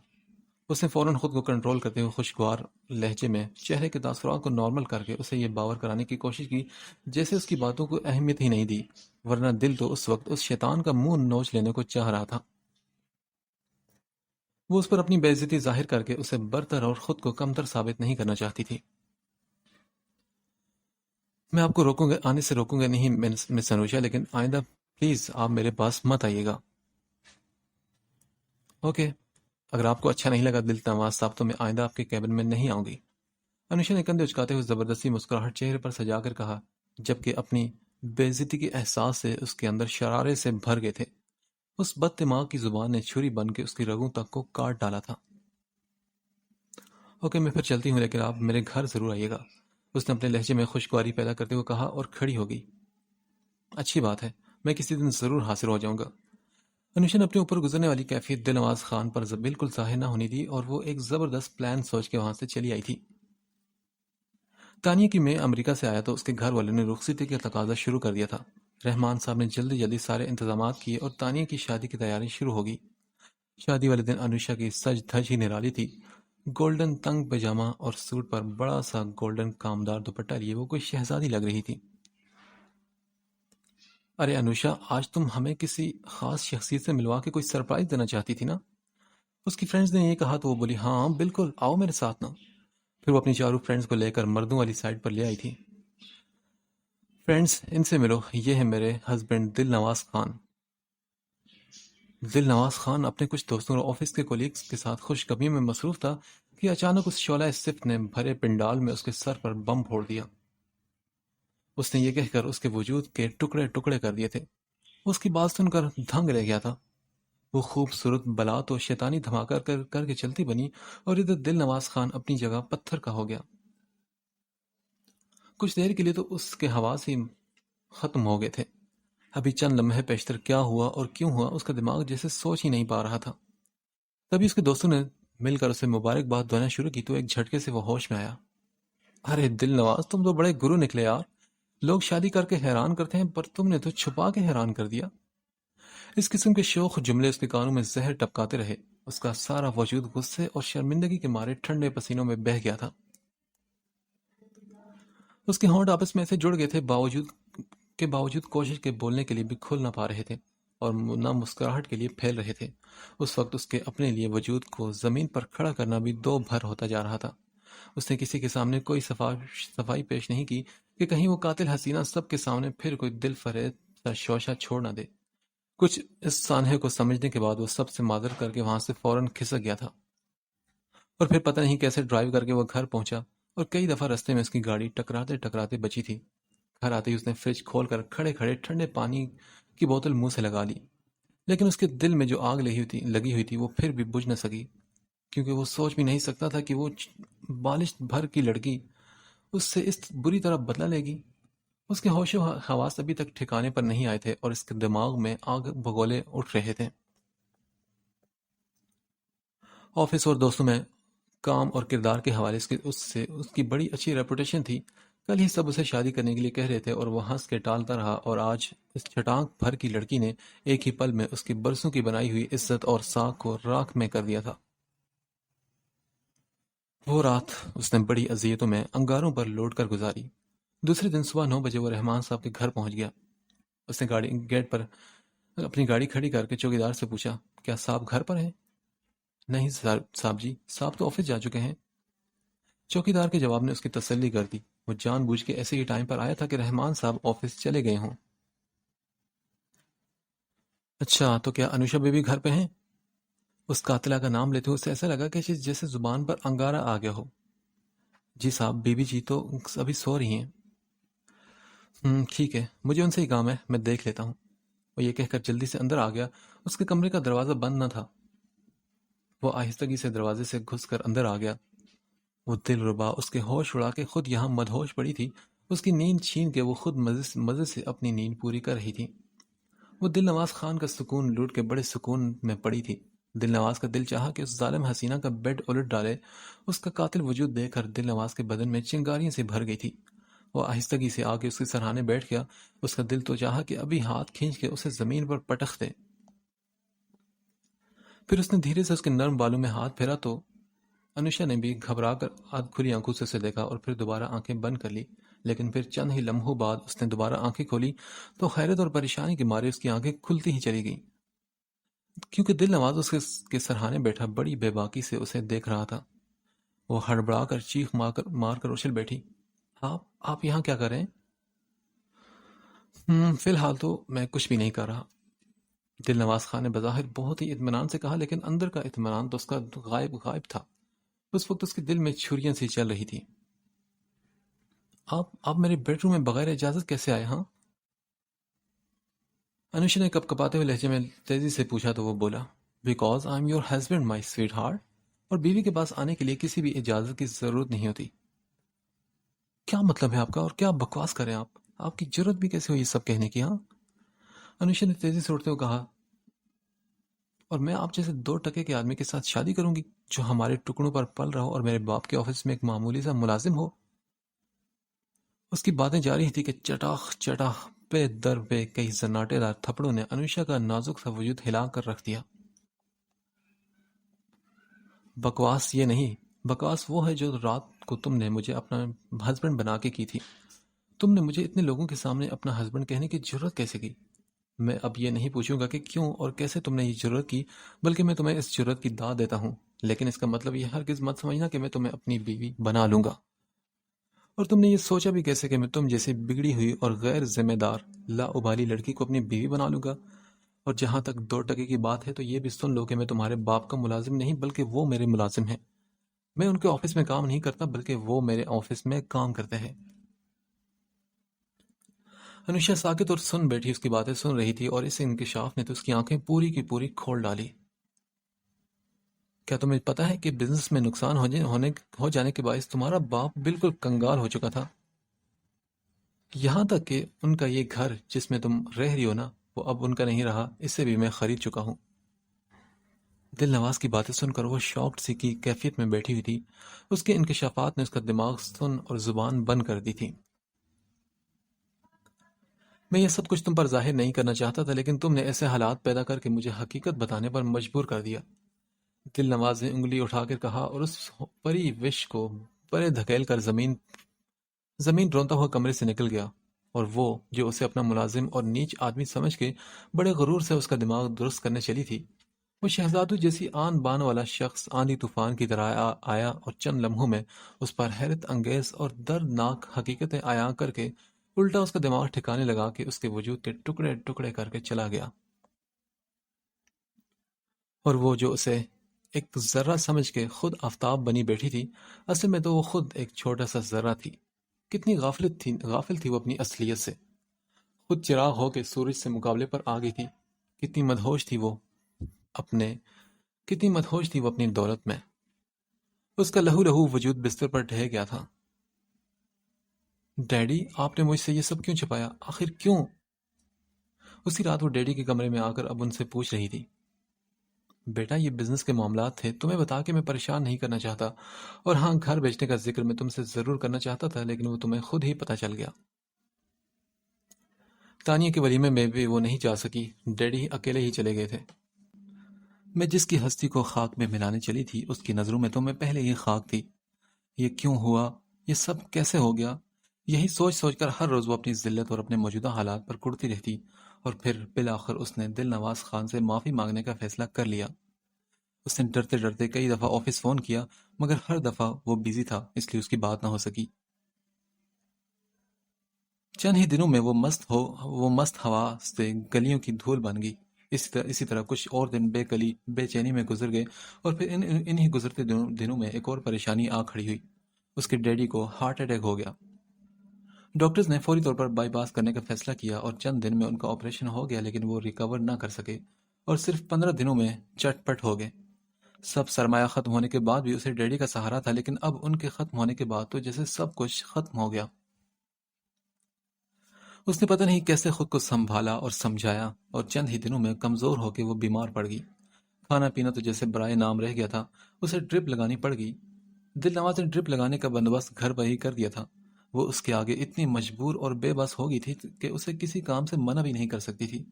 اس نے فوراً خود کو کنٹرول کرتے ہوئے خوشگوار لہجے میں چہرے کے تاثرات کو نارمل کر کے اسے یہ باور کرانے کی کوشش کی جیسے اس کی باتوں کو اہمیت ہی نہیں دی، ورنہ دل تو اس وقت اس شیطان کا منہ نوچ لینے کو چاہ رہا تھا۔ وہ اس پر اپنی بے عزتی ظاہر کر کے اسے برتر اور خود کو کمتر ثابت نہیں کرنا چاہتی تھی۔ میں آپ کو آنے سے روکوں گا نہیں مس انوشا، لیکن آئندہ پلیز آپ میرے پاس مت آئیے گا۔ اوکے اگر آپ کو اچھا نہیں لگا دل نواز صاحب تو میں آئندہ آپ کے کیبن میں نہیں آؤں گی، انوشا نے کندھے اچکاتے ہوئے زبردستی مسکراہٹ چہرے پر سجا کر کہا، جبکہ اپنی بے عزتی کے احساس سے اس کے اندر شرارے سے بھر گئے تھے۔ اس بد دماغ کی زبان نے چھری بن کے اس کی رگوں تک کو کاٹ ڈالا تھا۔ اوکے میں پھر چلتی ہوں، لیکن آپ میرے گھر ضرور آئیے گا، اس نے اپنے لہجے میں خوشگواری پیدا کرتے ہوئے کہا اور کھڑی ہو گئی۔ اچھی بات ہے، میں کسی دن ضرور حاضر ہو جاؤں گا۔ انوشا نے اپنے اوپر گزرنے والی کیفیت دل نواز خان پر بالکل ظاہر نہ ہونی دی اور وہ ایک زبردست پلان سوچ کے وہاں سے چلی آئی تھی۔ تانیہ کی میں امریکہ سے آیا تو اس کے گھر والوں نے رخصتی کا تقاضا شروع کر دیا تھا۔ رحمان صاحب نے جلدی جلدی سارے انتظامات کیے اور تانیہ کی شادی کی تیاری شروع ہو گئی۔ شادی والے دن انوشا کی سج دھج ہی نرالی تھی۔ گولڈن تنگ پاجامہ اور سوٹ پر بڑا سا گولڈن کامدار دوپٹہ لیے وہ کوئی شہزادی لگ رہی تھی۔ ارے انوشا، آج تم ہمیں کسی خاص شخصیت سے ملوا کے کوئی سرپرائز دینا چاہتی تھی نا؟ اس کی فرینڈز نے یہ کہا تو وہ بولی، ہاں بالکل، آؤ میرے ساتھ نا۔ پھر وہ اپنی چاروں فرینڈز کو لے کر مردوں والی سائڈ پر لے آئی تھی۔ فرینڈز، ان سے ملو، یہ ہے میرے ہسبینڈ دل نواز خان۔ دل نواز خان اپنے کچھ دوستوں اور آفس کے کولیگز کے ساتھ خوش قدمیوں میں مصروف تھا کہ اچانک اس شعلہ صفت نے بھرے پنڈال میں اس کے سر پر بم پھوڑ دیا۔ اس نے یہ کہہ کر اس کے وجود کے ٹکڑے ٹکڑے کر دیے تھے۔ اس کی بات سن کر دھنگ رہ گیا تھا۔ وہ خوبصورت بلا تو شیطانی دھماکہ کر کے چلتی بنی اور ادھر دل نواز خان اپنی جگہ پتھر کا ہو گیا۔ کچھ دیر کے لیے تو اس کے حواس ہی ختم ہو گئے تھے۔ ابھی چند لمحے پیشتر کیا ہوا اور کیوں ہوا اس کا دماغ جیسے سوچ ہی نہیں پا رہا تھا۔ تبھی اس کے دوستوں نے مل کر اسے مبارکباد دینا شروع کی تو ایک جھٹکے سے وہ ہوش میں آیا۔ ارے دل نواز، تم تو بڑے گرو نکلے یار، لوگ شادی کر کے حیران کرتے ہیں پر تم نے تو چھپا کے حیران کر دیا۔ اس قسم کے شوخ جملے اس کے کانوں میں زہر ٹپکاتے رہے۔ اس کا سارا وجود غصے اور شرمندگی کے مارے ٹھنڈے پسینوں میں بہہ گیا تھا۔ اس کے ہونٹ آپس میں ایسے جڑ گئے تھے باوجود کوشش کے بولنے کے لیے بھی کھل نہ پا رہے تھے اور نہ مسکراہٹ کے لیے پھیل رہے تھے۔ اس وقت اس کے اپنے لیے وجود کو زمین پر کھڑا کرنا بھی دو بھر ہوتا جا رہا تھا۔ اس نے کسی کے سامنے کوئی صفائی پیش نہیں کی کہ کہیں وہ قاتل حسینہ سب کے سامنے پھر کوئی دل فریب سا شوشہ چھوڑ نہ دے۔ کچھ اس سانحے کو سمجھنے کے بعد وہ سب سے معذرت کر کے وہاں سے فوراً کھسک گیا تھا اور پھر پتہ نہیں کیسے ڈرائیو کر کے وہ گھر پہنچا اور کئی دفعہ رستے میں اس کی گاڑی ٹکراتے ٹکراتے بچی تھی۔ گھر آتے ہی اس نے فریج کھول کر کھڑے کھڑے ٹھنڈے پانی کی بوتل منہ سے لگا لی، لیکن اس کے دل میں جو آگ لگی ہوئی تھی وہ پھر بھی بجھ نہ سکی، کیونکہ وہ سوچ بھی نہیں سکتا تھا کہ وہ بالش بھر کی لڑکی اس سے اس بری طرح بدلہ لے گی۔ اس کے ہوش و حواس ابھی تک ٹھکانے پر نہیں آئے تھے اور اس کے دماغ میں آگ بگولے اٹھ رہے تھے۔ آفس اور دوستوں میں کام اور کردار کے حوالے سے اس کی بڑی اچھی ریپوٹیشن تھی۔ کل ہی سب اسے شادی کرنے کے لیے کہہ رہے تھے اور وہ ہنس کے ٹالتا رہا، اور آج اس چھٹانک بھر کی لڑکی نے ایک ہی پل میں اس کی برسوں کی بنائی ہوئی عزت اور ساکھ کو راکھ میں کر دیا تھا۔ وہ رات اس نے بڑی اذیتوں میں انگاروں پر لوٹ کر گزاری۔ دوسرے دن صبح 9 بجے وہ رحمان صاحب کے گھر پہنچ گیا۔ اس نے گیٹ پر اپنی گاڑی کھڑی کر کے چوکیدار سے پوچھا، کیا صاحب گھر پر ہیں؟ نہیں صاحب جی، صاحب تو آفس جا چکے ہیں۔ چوکیدار کے جواب نے اس کی تسلی کر دی۔ وہ جان بوجھ کے ایسے ہی ٹائم پر آیا تھا کہ رحمان صاحب آفس چلے گئے ہوں۔ اچھا، تو کیا انوشا بیبی گھر پہ ہیں؟ اس قاتلہ کا نام لیتے ہوئے اسے ایسا لگا کہ جیسے زبان پر انگارہ آ گیا ہو۔ جی صاحب، بیبی جی تو ابھی سو رہی ہیں۔ ٹھیک ہے، مجھے ان سے ہی کام ہے، میں دیکھ لیتا ہوں۔ وہ یہ کہہ کر جلدی سے اندر آ گیا۔ اس کے کمرے کا دروازہ بند نہ تھا۔ وہ آہستگی سے دروازے سے گھس کر اندر آ گیا۔ وہ دل ربا اس کے ہوش اڑا کے خود یہاں مدہوش پڑی تھی۔ اس کی نیند چھین کے وہ خود مزے سے اپنی نیند پوری کر رہی تھی۔ وہ دل نواز خان کا سکون لوٹ کے بڑے سکون میں پڑی تھی۔ دل نواز کا دل چاہا کہ اس ظالم حسینہ کا بیڈ الٹ ڈالے۔ اس کا قاتل وجود دیکھ کر دل نواز کے بدن میں چنگاریاں سے بھر گئی تھی۔ وہ آہستگی سے آ کے اس کے سرہانے بیٹھ گیا۔ اس کا دل تو چاہا کہ ابھی ہاتھ کھینچ کے اسے زمین پر پٹخ دے۔ پھر اس نے دھیرے سے اس کے نرم بالوں میں ہاتھ پھیرا تو انوشا نے بھی گھبرا کر آدھ کھلی آنکھوں سے اسے دیکھا اور پھر دوبارہ آنکھیں بند کر لی، لیکن پھر چند ہی لمحوں بعد اس نے دوبارہ آنکھیں کھولی تو حیرت اور پریشانی کے مارے اس کی آنکھیں کھلتی ہی چلی گئیں، کیونکہ دل نواز اس کے سرہانے بیٹھا بڑی بے باکی سے اسے دیکھ رہا تھا۔ وہ ہڑبڑا کر چیخ مار کر اچھل بیٹھی۔ آپ یہاں کیا کر رہے ہیں؟ فی الحال تو میں کچھ بھی نہیں کر رہا۔ دل نواز خان نے بظاہر بہت ہی اطمینان سے کہا، لیکن اندر کا اطمینان تو اس کا غائب غائب تھا۔ اس وقت اس کے دل میں چھریاں سی چل رہی تھی۔ آپ میرے بیڈ روم میں بغیر اجازت کیسے آئے؟ ہاں، انوشا نے کپ کپاتے ہوئے لہجے میں تیزی سے پوچھا تو وہ بولا، because I am your husband my sweetheart, اور بیوی کے پاس آنے کے لیے کسی بھی اجازت کی ضرورت نہیں ہوتی۔ کیا مطلب ہے آپ کا، اور کیا بکواس کریں آپ کی جرت بھی کیسے ہوئی یہ سب کہنے کی؟ ہاں، انوشا نے تیزی سے اٹھتے ہوئے کہا، اور میں آپ جیسے 2 ٹکے کے آدمی کے ساتھ شادی کروں گی جو ہمارے ٹکڑوں پر پل رہا ہو اور میرے باپ کے آفس میں ایک معمولی سا ملازم ہو؟ اس کی باتیں جاری تھی کہ چٹاخ چٹاخ پہ در پہ کئی سناٹے دار تھپڑوں نے انوشا کا نازک سا وجود ہلا کر رکھ دیا۔ بکواس یہ نہیں، بکواس وہ ہے جو رات کو تم نے مجھے اپنا ہسبینڈ بنا کے کی تھی۔ تم نے مجھے اتنے لوگوں کے سامنے اپنا ہسبینڈ کہنے کی جرت کیسے کی؟ میں اب یہ نہیں پوچھوں گا کہ کیوں اور کیسے تم نے یہ جرت کی، بلکہ میں تمہیں اس جرت کی داد دیتا ہوں، لیکن اس کا مطلب یہ ہرگز مت سمجھنا کہ میں تمہیں اپنی بیوی بنا لوں گا۔ اور تم نے یہ سوچا بھی کیسے کہ میں تم جیسی بگڑی ہوئی اور غیر ذمہ دار لا ابالی لڑکی کو اپنی بیوی بنا لوں گا؟ اور جہاں تک 2 ٹکے کی بات ہے تو یہ بھی سن لو کہ میں تمہارے باپ کا ملازم نہیں بلکہ وہ میرے ملازم ہیں۔ میں ان کے آفس میں کام نہیں کرتا بلکہ وہ میرے آفس میں کام کرتے ہیں۔ انوشا ساکت اور سن بیٹھی اس کی باتیں سن رہی تھی، اور اس انکشاف نے تو اس کی آنکھیں پوری کی پوری کھول ڈالی۔ کیا تمہیں پتا ہے کہ بزنس میں نقصان ہو جانے کے باعث تمہارا باپ بالکل کنگال ہو چکا تھا؟ یہاں تک کہ ان کا یہ گھر جس میں تم رہ رہی ہو نا، وہ اب ان کا نہیں رہا، اسے بھی میں خرید چکا ہوں۔ دل نواز کی باتیں سن کر وہ شاکڈ سی کی کیفیت میں بیٹھی ہوئی تھی۔ اس کے انکشافات نے اس کا دماغ سن اور زبان بند کر دی تھی۔ میں یہ سب کچھ تم پر ظاہر نہیں کرنا چاہتا تھا، لیکن تم نے ایسے حالات پیدا کر کے مجھے حقیقت بتانے پر مجبور کر دیا۔ دل نواز نے انگلی اٹھا کر کہا، اور اس پری وش کو پرے دھکیل کر زمین رونتا ہوا کمرے سے نکل گیا، اور وہ جو اسے اپنا ملازم اور نیچ آدمی سمجھ کے بڑے غرور سے اس کا دماغ درست کرنے چلی تھی، وہ شہزادو جیسی آن بان والا شخص آندھی طوفان کی طرح آیا اور چند لمحوں میں اس پر حیرت انگیز اور دردناک حقیقتیں عیاں کر کے الٹا اس کا دماغ ٹھکانے لگا کہ اس کے وجود کے ٹکڑے ٹکڑے کر کے چلا گیا۔ اور وہ جو اسے ایک ذرہ سمجھ کے خود آفتاب بنی بیٹھی تھی، اصل میں تو وہ خود ایک چھوٹا سا ذرہ تھی۔ کتنی غافل تھی وہ اپنی اصلیت سے، خود چراغ ہو کے سورج سے مقابلے پر آ گئی تھی۔ کتنی مدہوش تھی وہ اپنے کتنی مدہوش تھی وہ اپنی دولت میں۔ اس کا لہو لہو وجود بستر پر ڈھہ گیا تھا۔ ڈیڈی، آپ نے مجھ سے یہ سب کیوں چھپایا؟ آخر کیوں؟ اسی رات وہ ڈیڈی کے کمرے میں آ کر اب ان سے پوچھ رہی تھی، بیٹا یہ بزنس کے معاملات تھے، تمہیں بتا کے میں پریشان نہیں کرنا چاہتا، اور ہاں گھر بیچنے کا ذکر میں تم سے ضرور کرنا چاہتا تھا، لیکن وہ تمہیں خود ہی پتہ چل گیا۔ تانیہ کے ولیمے میں بھی وہ نہیں جا سکی، ڈیڈی اکیلے ہی چلے گئے تھے۔ میں جس کی ہستی کو خاک میں ملانے چلی تھی اس کی نظروں میں تو میں پہلے ہی خاک تھی۔ یہ کیوں ہوا؟ یہ سب کیسے ہو گیا؟ یہی سوچ سوچ کر ہر روز وہ اپنی ذلت اور اپنے موجودہ حالات پر کڑتی رہتی، اور پھر بالآخر اس نے دل نواز خان سے معافی مانگنے کا فیصلہ کر لیا۔ اس نے ڈرتے ڈرتے کئی دفعہ آفس فون کیا، مگر ہر دفعہ وہ بیزی تھا، اس لیے اس کی بات نہ ہو سکی۔ چند ہی دنوں میں وہ مست ہوا سے گلیوں کی دھول بن گئی۔ اسی طرح کچھ اور دن بے چینی میں گزر گئے، اور پھر انہی گزرتے دنوں میں ایک اور پریشانی آ کھڑی ہوئی۔ اس کے ڈیڈی کو ہارٹ اٹیک ہو گیا۔ ڈاکٹرز نے فوری طور پر بائی پاس کرنے کا فیصلہ کیا، اور چند دن میں ان کا آپریشن ہو گیا، لیکن وہ ریکور نہ کر سکے، اور صرف 15 دنوں میں چٹ پٹ ہو گئے۔ سب سرمایہ ختم ہونے کے بعد بھی اسے ڈیڈی کا سہارا تھا، لیکن اب ان کے ختم ہونے کے بعد تو جیسے سب کچھ ختم ہو گیا۔ اس نے پتہ نہیں کیسے خود کو سنبھالا اور سمجھایا، اور چند ہی دنوں میں کمزور ہو کے وہ بیمار پڑ گئی۔ کھانا پینا تو جیسے برائے نام رہ گیا تھا، اسے ڈرپ لگانی پڑ گئی۔ دل نواز نے ڈرپ لگانے کا بندوبست گھر پر ہی کر دیا تھا۔ وہ اس کے آگے اتنی مجبور اور بے بس ہو گئی تھی کہ اسے کسی کام سے منع بھی نہیں کر سکتی تھی۔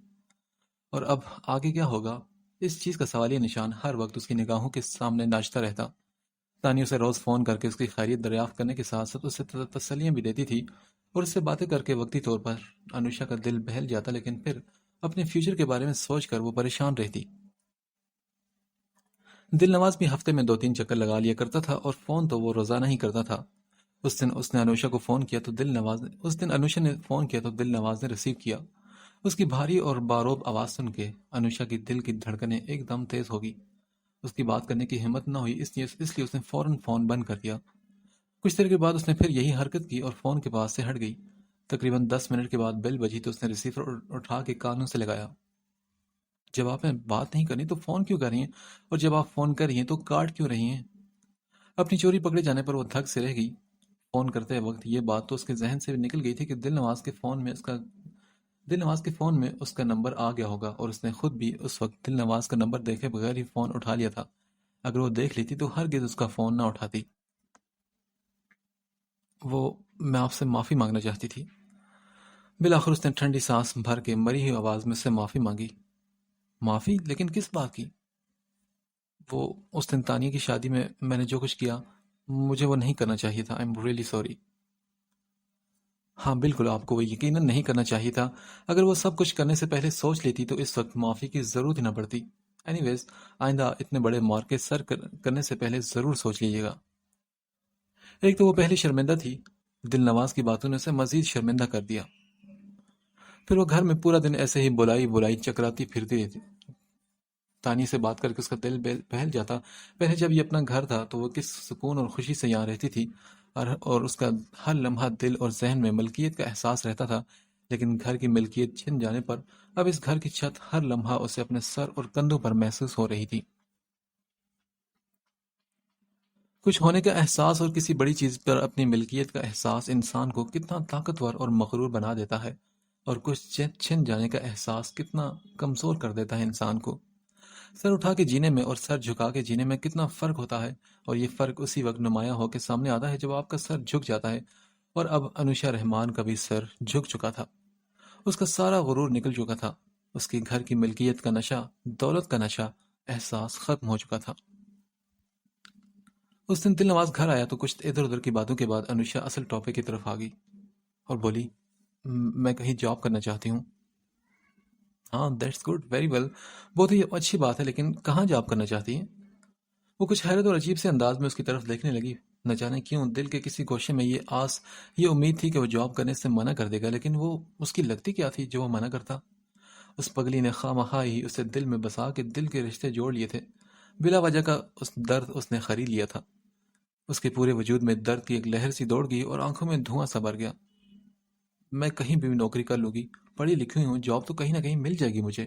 اور اب آگے کیا ہوگا، اس چیز کا سوالیہ نشان ہر وقت اس کی نگاہوں کے سامنے ناچتا رہتا۔ تانیہ اسے روز فون کر کے اس کی خیریت دریافت کرنے کے ساتھ ساتھ اسے تسلیاں بھی دیتی تھی، اور اس سے باتیں کر کے وقتی طور پر انوشا کا دل بہل جاتا، لیکن پھر اپنے فیوچر کے بارے میں سوچ کر وہ پریشان رہتی۔ دل نواز بھی ہفتے میں 2-3 چکر لگا لیا کرتا تھا، اور فون تو وہ روزانہ ہی کرتا تھا۔ اس دن انوشا نے فون کیا تو دل نواز نے ریسیو کیا، اس کی بھاری اور باروب آواز سن کے انوشا کی دل کی دھڑکنیں ایک دم تیز ہو گئی۔ اس کی بات کرنے کی ہمت نہ ہوئی، اس لیے اس نے فوراً فون بند کر دیا۔ کچھ دیر کے بعد اس نے پھر یہی حرکت کی اور فون کے پاس سے ہٹ گئی۔ تقریباً 10 منٹ کے بعد بیل بجی تو اس نے ریسیور اٹھا کے کانوں سے لگایا۔ جب آپ نے بات نہیں کرنی تو فون کیوں کر رہی ہیں؟ اور جب آپ فون کر رہی ہیں تو کاٹ کیوں رہی ہیں؟ اپنی چوری پکڑے جانے پر وہ تھک سے رہ گئی۔ فون کرتے وقت یہ بات تو اس کے ذہن سے نکل گئی تھی کہ دل نواز کے فون میں اس کا نمبر آ گیا ہوگا، اور اس نے خود بھی اس وقت دل نواز کا نمبر دیکھے بغیر ہی فون اٹھا لیا تھا۔ اگر وہ دیکھ لیتی تو ہرگز اس کا فون نہ اٹھاتی۔ میں آپ سے معافی مانگنا چاہتی تھی۔ بالآخر اس نے ٹھنڈی سانس بھر کے مری ہوئی آواز میں سے معافی مانگی۔ معافی؟ لیکن کس بات کی؟ اس دن تانیہ کی شادی میں نے جو کچھ کیا، مجھے وہ نہیں کرنا چاہیے تھا۔ I'm really sorry۔ ہاں بالکل، آپ کو وہ یقیناً نہیں کرنا چاہیے تھا۔ اگر وہ سب کچھ کرنے سے پہلے سوچ لیتی تو اس وقت معافی کی ضرورت ہی نہ پڑتی۔ اینی ویز، آئندہ اتنے بڑے مارکے سر کرنے سے پہلے ضرور سوچ لیجیے گا۔ ایک تو وہ پہلے شرمندہ تھی، دل نواز کی باتوں نے اسے مزید شرمندہ کر دیا۔ پھر وہ گھر میں پورا دن ایسے ہی بلائی چکراتی پھرتی رہتی۔ تانی سے بات کر کے اس کا دل بہل جاتا۔ پہلے جب یہ اپنا گھر تھا تو وہ کس سکون اور خوشی سے یہاں رہتی تھی، اور اس کا ہر لمحہ دل اور ذہن میں ملکیت کا احساس رہتا تھا۔ لیکن گھر کی ملکیت چھن جانے پر اب اس گھر کی چھت ہر لمحہ اسے اپنے سر اور کندھوں پر محسوس ہو رہی تھی۔ کچھ ہونے کا احساس اور کسی بڑی چیز پر اپنی ملکیت کا احساس انسان کو کتنا طاقتور اور مغرور بنا دیتا ہے، اور کچھ چھن جانے کا احساس کتنا کمزور کر دیتا ہے انسان کو۔ سر اٹھا کے جینے میں اور سر جھکا کے جینے میں کتنا فرق ہوتا ہے، اور یہ فرق اسی وقت نمایاں ہو کے سامنے آتا ہے جب آپ کا سر جھک جاتا ہے۔ اور اب انوشا رحمان کا بھی سر جھک چکا تھا۔ اس کا سارا غرور نکل چکا تھا۔ اس کی گھر کی ملکیت کا نشہ، دولت کا نشہ، احساس ختم ہو چکا تھا۔ اس دن دل نواز گھر آیا تو کچھ ادھر ادھر کی باتوں کے بعد انوشا اصل ٹاپک کی طرف آ گئی اور بولی، میں کہیں جاب کرنا چاہتی ہوں۔ ہاں، دیٹس گڈ، ویری ویل، بہت ہی اچھی بات ہے، لیکن کہاں جاب کرنا چاہتی ہیں؟ وہ کچھ حیرت اور عجیب سے انداز میں اس کی طرف دیکھنے لگی۔ نہ جانے کیوں دل کے کسی گوشے میں یہ امید تھی کہ وہ جاب کرنے سے منع کر دے گا، لیکن وہ اس کی لگتی کیا تھی جو وہ منع کرتا؟ اس پگلی نے خواہ ہی اسے دل میں بسا کے دل کے رشتے جوڑ لیے تھے۔ بلا وجہ کا درد اس نے خرید لیا تھا۔ اس کے پورے وجود میں درد کی ایک لہر سی دوڑ گئی اور آنکھوں میں دھواں سا بھر گیا۔ میں کہیں بھی نوکری کر لوں گی، پڑھی لکھی ہوں، جاب تو کہیں نہ کہیں مل جائے گی مجھے۔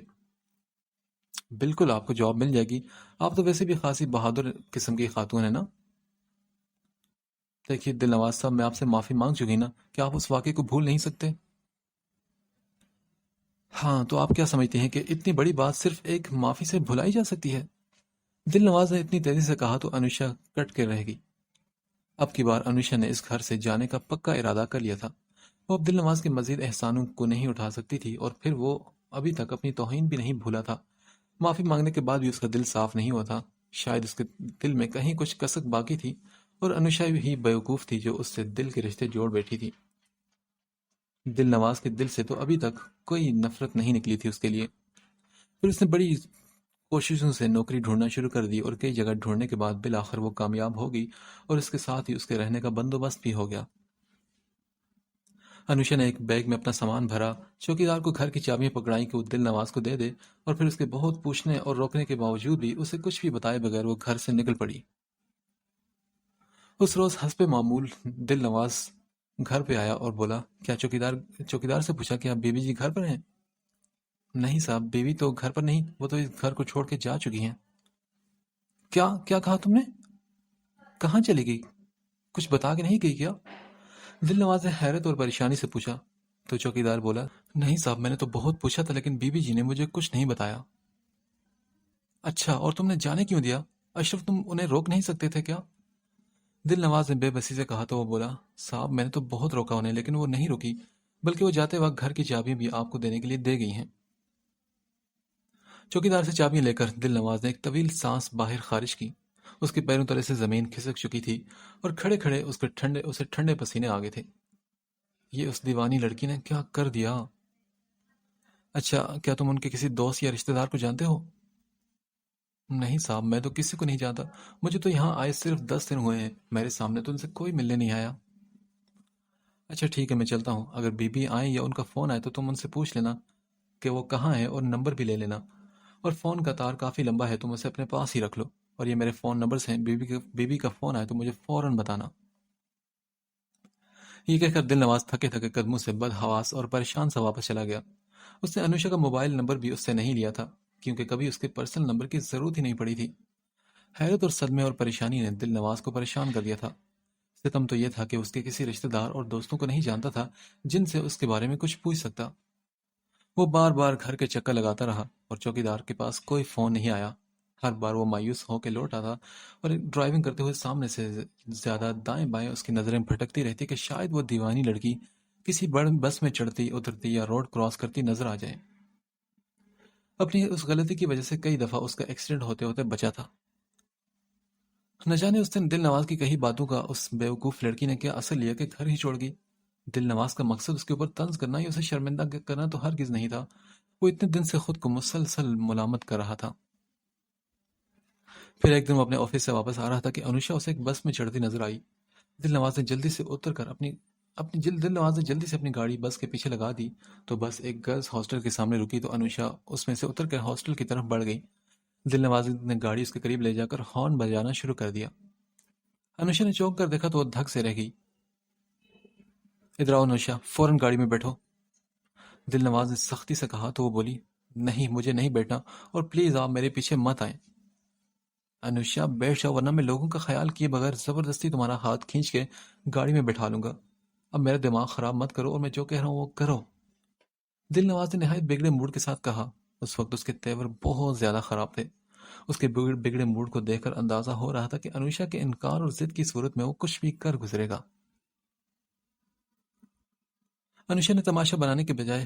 بالکل آپ کو جاب مل جائے گی، آپ تو ویسے بھی خاصی بہادر قسم کی خاتون ہیں نا۔ دیکھیے دل نواز صاحب، میں آپ سے معافی مانگ چکی نا، کیا آپ اس واقعے کو بھول نہیں سکتے؟ ہاں، تو آپ کیا سمجھتے ہیں کہ اتنی بڑی بات صرف ایک معافی سے بھلائی جا سکتی ہے؟ دل نواز نے اتنی تیزی سے کہا تو انوشا کٹ کے رہ گئی۔ اب کی بار انوشا نے اس گھر سے جانے کا پکا ارادہ کر لیا تھا۔ وہ اب دل نواز کے مزید احسانوں کو نہیں اٹھا سکتی تھی، اور پھر وہ ابھی تک اپنی توہین بھی نہیں بھولا تھا۔ معافی مانگنے کے بعد بھی اس کا دل صاف نہیں ہوا تھا۔ شاید اس کے دل میں کہیں کچھ کسک باقی تھی، اور انوشا ہی بیوقوف تھی جو اس سے دل کے رشتے جوڑ بیٹھی تھی۔ دل نواز کے دل سے تو ابھی تک کوئی نفرت نہیں نکلی تھی اس کے لیے۔ پھر اس نے بڑی کوششوں سے نوکری ڈھونڈنا شروع کر دی، اور کئی جگہ ڈھونڈنے کے بعد بالآخر وہ کامیاب ہو گئی، اور اس کے ساتھ ہی اس کے رہنے کا بندوبست بھی ہو گیا۔ انوشا نے ایک بیگ میں اپنا سامان بھرا، چوکیدار کو گھر کی چابیاں پکڑائیں کہ وہ دل نواز کو دے دے، اور پھر اس کے بہت پوچھنے اور روکنے کے باوجود بھی اسے کچھ بھی بتائے بغیر وہ گھر سے نکل پڑی۔ اس روز حسب معمول دل نواز گھر پہ آیا اور بولا، کیا چوکیدار سے پوچھا کہ آپ بیوی جی گھر پر ہیں؟ نہیں صاحب، بیوی تو گھر پر نہیں، وہ تو اس گھر کو چھوڑ کے جا چکی ہیں۔ کیا کہا تم نے؟ کہاں چلی گئی؟ کچھ بتا کے نہیں گئی کیا؟ دل نواز نے حیرت اور پریشانی سے پوچھا تو چوکیدار بولا، نہیں صاحب، میں نے تو بہت پوچھا تھا لیکن بی بی جی نے مجھے کچھ نہیں بتایا۔ اچھا، اور تم نے جانے کیوں دیا؟ اشرف، تم انہیں روک نہیں سکتے تھے کیا؟ دل نواز نے بے بسی سے کہا تو وہ بولا، صاحب میں نے تو بہت روکا انہیں، لیکن وہ نہیں رکی، بلکہ وہ جاتے وقت گھر کی چابی بھی آپ کو دینے کے لیے دے گئی ہیں۔ چوکیدار سے چابیاں لے کر دل نواز نے ایک طویل سانس باہر خارج کی۔ اس کے پیروں تلے سے زمین کھسک چکی تھی، اور کھڑے کھڑے اسے ٹھنڈے پسینے آ گئے تھے۔ یہ اس دیوانی لڑکی نے کیا کر دیا؟ اچھا، کیا تم ان کے کسی دوست یا رشتہ دار کو جانتے ہو؟ نہیں صاحب، میں تو کسی کو نہیں جانتا، مجھے تو یہاں آئے صرف 10 دن ہوئے ہیں، میرے سامنے تو ان سے کوئی ملنے نہیں آیا۔ اچھا ٹھیک ہے، میں چلتا ہوں، اگر بی بی آئیں یا ان کا فون آئے تو تم ان سے پوچھ لینا، کہ وہ کہاں ہے اور نمبر بھی لے لینا، اور فون کا تار کافی لمبا ہے، تم اسے اپنے پاس ہی رکھ لو، اور یہ میرے فون نمبرز ہیں، بیوی کا فون آئے تو مجھے فوراً بتانا۔ یہ کہہ کر دل نواز تھکے تھکے قدموں سے بد حواس اور پریشان سا واپس چلا گیا۔ اس نے انوشا کا موبائل نمبر بھی اس سے نہیں لیا تھا، کیونکہ کبھی اس کے پرسنل نمبر کی ضرورت ہی نہیں پڑی تھی۔ حیرت اور صدمے اور پریشانی نے دل نواز کو پریشان کر دیا تھا۔ ستم تو یہ تھا کہ اس کے کسی رشتہ دار اور دوستوں کو نہیں جانتا تھا جن سے اس کے بارے میں کچھ پوچھ سکتا۔ وہ بار بار گھر کے چکر لگاتا رہا اور چوکیدار کے پاس کوئی فون نہیں آیا۔ ہر بار وہ مایوس ہو کے لوٹ آتا اور ڈرائیونگ کرتے ہوئے سامنے سے زیادہ دائیں بائیں اس کی نظریں بھٹکتی رہتی کہ شاید وہ دیوانی لڑکی کسی بڑی بس میں چڑھتی اترتی یا روڈ کراس کرتی نظر آ جائے۔ اپنی اس غلطی کی وجہ سے کئی دفعہ اس کا ایکسیڈنٹ ہوتے ہوتے بچا تھا۔ نہ جانے اس دن دل نواز کی کہی باتوں کا اس بیوقوف لڑکی نے کیا اثر لیا کہ گھر ہی چھوڑ گئی۔ دل نواز کا مقصد اس کے اوپر طنز کرنا یا اسے شرمندہ کرنا تو ہرگز نہیں تھا۔ وہ اتنے دن سے خود کو مسلسل ملامت کر رہا تھا۔ پھر ایک دن وہ اپنے آفس سے واپس آ رہا تھا کہ انوشا اسے ایک بس میں چڑھتی نظر آئی۔ دل نواز نے جلدی سے اتر کر دل نواز نے جلدی سے اپنی گاڑی بس کے پیچھے لگا دی تو بس ایک گرلز ہاسٹل کے سامنے رکی تو انوشا اس میں سے اتر کر ہاسٹل کی طرف بڑھ گئی۔ دل نواز نے گاڑی اس کے قریب لے جا کر ہارن بجانا شروع کر دیا۔ انوشا نے چونک کر دیکھا تو وہ دھک سے رہ گئی۔ ادھر آؤ انوشا، فوراً گاڑی میں بیٹھو، دل نواز نے سختی سے کہا تو وہ بولی، نہیں مجھے نہیں بیٹھنا، اور پلیز آپ میرے پیچھے مت آئیں۔ انوشا بیٹھ جاؤ ورنہ میں لوگوں کا خیال کیے بغیر زبردستی تمہارا ہاتھ کھینچ کے گاڑی میں بٹھا لوں گا۔ اب میرا دماغ خراب مت کرو اور میں جو کہہ رہا ہوں وہ کرو، دل نواز نے نہایت بگڑے موڈ کے ساتھ کہا۔ اس وقت اس کے تیور بہت زیادہ خراب تھے۔ اس کے بگڑے موڈ کو دیکھ کر اندازہ ہو رہا تھا کہ انوشا کے انکار اور ضد کی صورت میں وہ کچھ بھی کر گزرے گا۔ انوشا نے تماشا بنانے کے بجائے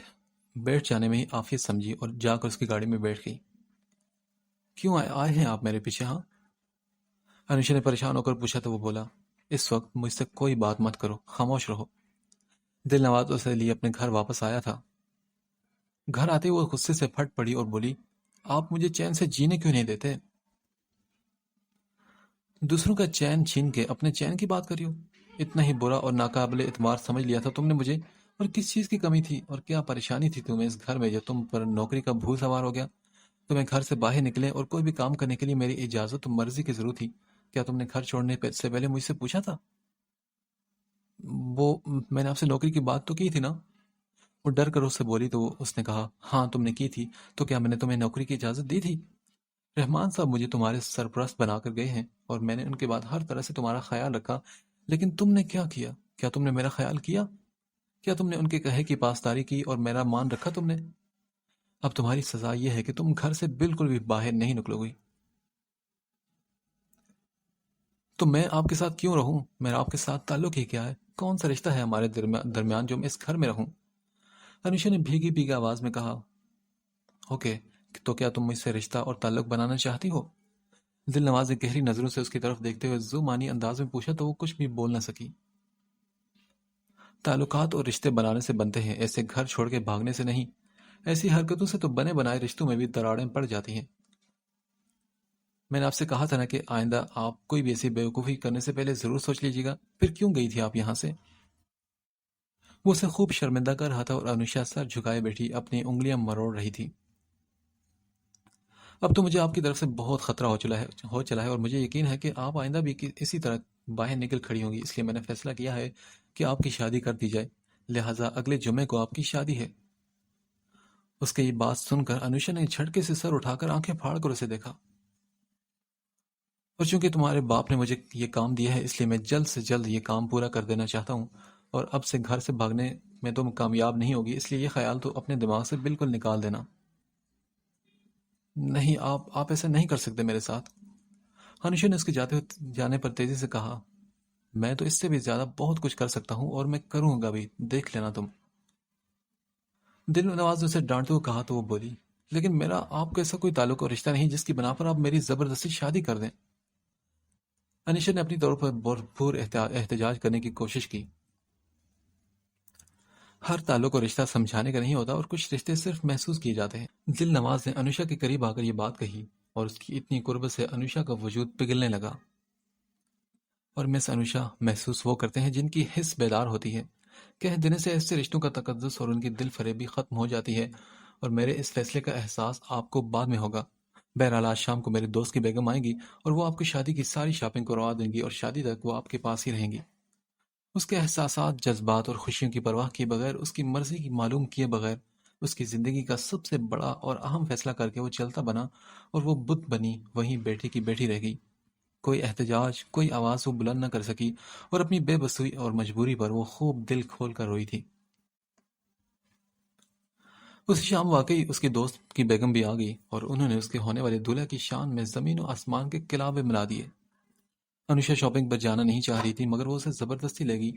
بیٹھ جانے میں ہی عافیت سمجھی اور جا کر اس کی گاڑی میں بیٹھ گئی۔ کیوں آئے ہیں آپ میرے پیچھے؟ ہاں، انوشا نے پریشان ہو کر پوچھا تو وہ بولا، اس وقت مجھ سے کوئی بات مت کرو، خاموش رہو۔ دل نواز اسے لیے اپنے گھر واپس آیا تھا۔ گھر آتے وہ غصے سے پھٹ پڑی اور بولی، آپ مجھے چین سے جینے کیوں نہیں دیتے؟ دوسروں کا چین چھین کے اپنے چین کی بات کری ہو؟ اتنا ہی برا اور ناقابل اعتبار سمجھ لیا تھا تم نے مجھے، اور کس چیز کی کمی تھی اور کیا پریشانی تھی تمہیں اس گھر میں جو تم پر نوکری کا بھول سوار ہو گیا؟ تمہیں گھر سے باہر نکلے اور کوئی بھی کام کرنے کے لیے میری اجازت و مرضی کی ضرورت تھی؟ کیا تم نے گھر چھوڑنے سے پہلے مجھ سے پوچھا تھا؟ وہ میں نے آپ سے نوکری کی بات تو کی تھی نا؟ وہ ڈر کر اس سے بولی تو اس نے کہا، ہاں تم نے کی تھی، تو کیا میں نے تمہیں نوکری کی اجازت دی تھی؟ رحمان صاحب مجھے تمہارے سرپرست بنا کر گئے ہیں اور میں نے ان کے بعد ہر طرح سے تمہارا خیال رکھا، لیکن تم نے کیا کیا؟ کیا تم نے میرا خیال کیا؟ کیا تم نے ان کے کہے کی پاسداری کی اور میرا مان رکھا تم نے؟ اب تمہاری سزا یہ ہے کہ تم گھر سے بالکل بھی باہر نہیں نکلو گی۔ تو میں آپ کے ساتھ کیوں رہوں؟ میرا آپ کے ساتھ تعلق ہی کیا ہے؟ کون سا رشتہ ہے ہمارے درمیان جو میں اس گھر میں رہوں؟ انوشا نے بھیگی بھیگی آواز میں کہا، اوکے، تو کیا تم مجھ سے رشتہ اور تعلق بنانا چاہتی ہو؟ دل نواز نے گہری نظروں سے اس کی طرف دیکھتے ہوئے ذو معنی انداز میں پوچھا تو وہ کچھ بھی بول نہ سکی۔ تعلقات اور رشتے بنانے سے بنتے ہیں، ایسے گھر چھوڑ کے بھاگنے سے نہیں۔ ایسی حرکتوں سے تو بنے بنائے رشتوں میں بھی دراڑیں پڑ جاتی ہیں۔ میں نے آپ سے کہا تھا نا کہ آئندہ آپ کوئی بھی ایسی بیوقوفی کرنے سے پہلے ضرور سوچ لیجیے گا۔ پھر کیوں گئی تھی آپ یہاں سے؟ وہ اسے خوب شرمندہ کر رہا تھا اور انوشا سر جھکائے بیٹھی اپنی انگلیاں مروڑ رہی تھی۔ اب تو مجھے آپ کی طرف سے بہت خطرہ ہو چلا ہے اور مجھے یقین ہے کہ آپ آئندہ بھی اسی طرح باہر نکل کھڑی ہوں گی، اس لیے میں نے فیصلہ کیا ہے کہ آپ کی شادی کر دی جائے، لہٰذا اگلے جمعے کو آپ کی شادی ہے۔ اس کی یہ بات سن کر انوشا نے جھٹکے سے سر اٹھا کر آنکھیں پھاڑ کر اسے دیکھا۔ اور چونکہ تمہارے باپ نے مجھے یہ کام دیا ہے اس لیے میں جلد سے جلد یہ کام پورا کر دینا چاہتا ہوں، اور اب سے گھر سے بھاگنے میں تم کامیاب نہیں ہوگی، اس لیے یہ خیال تو اپنے دماغ سے بالکل نکال دینا۔ نہیں، آپ ایسا نہیں کر سکتے میرے ساتھ، انوشا نے اس کے جانے پر تیزی سے کہا۔ میں تو اس سے بھی زیادہ بہت کچھ کر سکتا ہوں اور میں کروں گا بھی، دیکھ لینا تم۔ دل نواز نے اسے ڈانٹتے ہوئے کہا تو وہ بولی، لیکن میرا آپ کو ایسا کوئی تعلق اور رشتہ نہیں جس کی بنا پر آپ میری زبردستی شادی کر دیں۔ انیشا نے اپنی طور پر بھرپور احتجاج کرنے کی کوشش کی۔ ہر تعلق اور رشتہ سمجھانے کا نہیں ہوتا اور کچھ رشتے صرف محسوس کیے جاتے ہیں۔ دل نواز نے انوشا کے قریب آ کر یہ بات کہی اور اس کی اتنی قربت سے انوشا کا وجود پگھلنے لگا۔ اور مس انوشا، محسوس وہ کرتے ہیں جن کی حس بیدار ہوتی ہے۔ کہہ دینے سے ایسے رشتوں کا تقدس اور ان کی دل فریبی ختم ہو جاتی ہے اور میرے اس فیصلے کا احساس آپ کو بعد میں ہوگا۔ بہرحال آج شام کو میرے دوست کی بیگم آئیں گی اور وہ آپ کی شادی کی ساری شاپنگ کروا دیں گی اور شادی تک وہ آپ کے پاس ہی رہیں گی۔ اس کے احساسات، جذبات اور خوشیوں کی پرواہ کیے بغیر، اس کی مرضی کی معلوم کیے بغیر، اس کی زندگی کا سب سے بڑا اور اہم فیصلہ کر کے وہ چلتا بنا اور وہ بت بنی وہیں بیٹھی کی بیٹھی رہ گئی۔ کوئی احتجاج، کوئی آواز وہ بلند نہ کر سکی اور اپنی بے بسی اور مجبوری پر وہ خوب دل کھول کر روئی تھی۔ اسی شام واقعی اس کی دوست کی بیگم بھی آ گئی اور انہوں نے اس کے ہونے والے دولہا کی شان میں زمین و آسمان کے کلابے ملا دیے۔ انوشا شاپنگ پر جانا نہیں چاہ رہی تھی مگر وہ اسے زبردستی لے گئی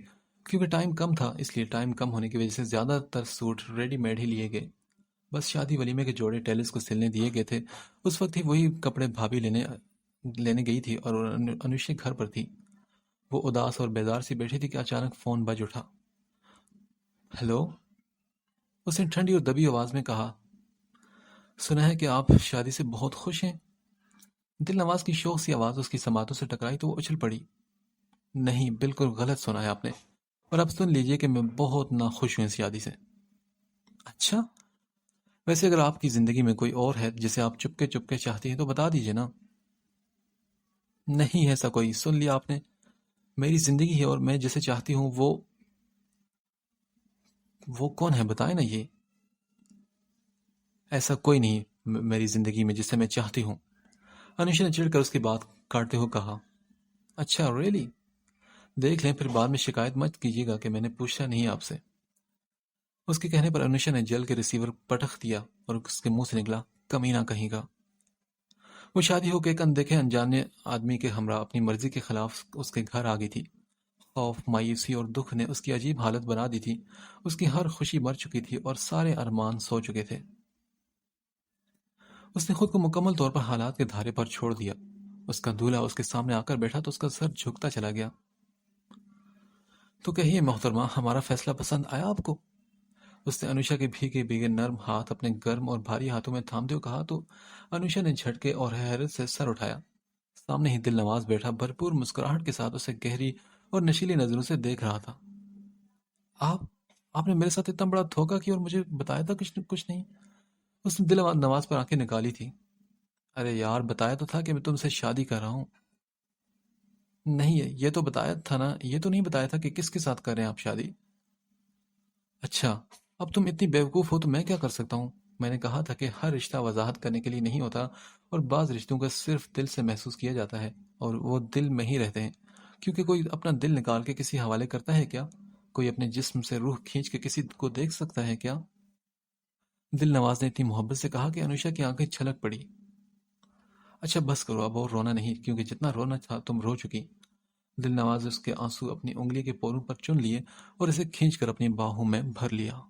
کیونکہ ٹائم کم تھا، اس لیے ٹائم کم ہونے کی وجہ سے زیادہ تر سوٹ ریڈی میڈ ہی لیے گئے۔ بس شادی ولیمے کے جوڑے ٹیلس کو سلنے دیے گئے تھے۔ اس وقت ہی وہی کپڑے بھابھی لینے گئی تھی اور انوشا گھر پر تھی۔ وہ اداس اور بیزار سی بیٹھی تھی کہ اچانک فون بج اٹھا۔ ہیلو، اس نے ٹھنڈی اور دبی آواز میں کہا۔ سنا ہے کہ آپ شادی سے بہت خوش ہیں؟ دل نواز کی شوق سی آواز اس کی سماعتوں سے ٹکرائی تو وہ اچھل پڑی۔ نہیں، بالکل غلط سنا ہے آپ نے، اور اب سن لیجئے کہ میں بہت ناخوش ہوں اس شادی سے۔ اچھا، ویسے اگر آپ کی زندگی میں کوئی اور ہے جسے آپ چپکے چپکے چاہتی ہیں تو بتا دیجئے نا۔ نہیں ایسا کوئی، سن لیا آپ نے؟ میری زندگی ہے اور میں جسے چاہتی ہوں وہ کون ہے بتائیں نا یہ۔ ایسا کوئی نہیں میری زندگی میں جسے میں چاہتی ہوں، انوشا نے چڑھ کر اس کی بات کاٹتے ہوئے کہا۔ اچھا ریئلی؟ دیکھ لیں پھر بعد میں شکایت مت کیجیے گا کہ میں نے پوچھا نہیں آپ سے۔ اس کے کہنے پر انوشا نے جل کے ریسیور پٹخ دیا اور اس کے منہ سے نکلا، کمینہ کہیں گا۔ وہ شادی ہو کے ایک اندیکھے انجانے آدمی کے ہمراہ اپنی مرضی کے خلاف اس کے گھر آ گئی تھی۔ خوف، مایوسی اور دکھ نے اس کی عجیب حالت بنا دی تھی۔ اس کی ہر خوشی مر چکی تھی اور سارے ارمان سو چکے تھے۔ اس نے خود کو مکمل طور پر حالات کے دھارے پر چھوڑ دیا۔ اس کا دولہا اس کے سامنے آ کر بیٹھا تو اس کا سر جھکتا چلا گیا۔ تو کہیے محترمہ، ہمارا فیصلہ پسند آیا آپ کو؟ اس نے انوشا کے بھیگے بھیگے نرم ہاتھ اپنے گرم اور بھاری ہاتھوں میں تھامتے ہوئے کہا تو انوشا نے جھٹکے اور حیرت سے سر اٹھایا۔ سامنے ہی دل نواز بیٹھا بھرپور مسکراہٹ کے ساتھ اسے گہری اور نشیلی نظروں سے دیکھ رہا تھا۔ آپ نے میرے ساتھ اتنا بڑا دھوکہ کیا اور مجھے بتایا تھا کچھ نہیں؟ اس نے دل نواز پر آنکھیں نکالی تھی۔ ارے یار، بتایا تو تھا کہ میں تم سے شادی کر رہا ہوں۔ نہیں، یہ تو بتایا تھا نا، یہ تو نہیں بتایا تھا کہ کس کے ساتھ کر رہے ہیں آپ شادی۔ اچھا، اب تم اتنی بیوقوف ہو تو میں کیا کر سکتا ہوں؟ میں نے کہا تھا کہ ہر رشتہ وضاحت کرنے کے لیے نہیں ہوتا اور بعض رشتوں کا صرف دل سے محسوس کیا جاتا ہے اور وہ دل میں ہی رہتے ہیں۔ کیونکہ کوئی اپنا دل نکال کے کسی حوالے کرتا ہے کیا؟ کوئی اپنے جسم سے روح کھینچ کے کسی کو دیکھ سکتا ہے کیا؟ دل نواز نے اتنی محبت سے کہا کہ انوشا کی آنکھیں چھلک پڑی۔ اچھا بس کرو اب اور رونا نہیں، کیونکہ جتنا رونا تھا تم رو چکی۔ دل نواز نے اس کے آنسو اپنی انگلی کے پوروں پر چن لیے اور اسے کھینچ کر اپنی باہوں میں بھر لیا۔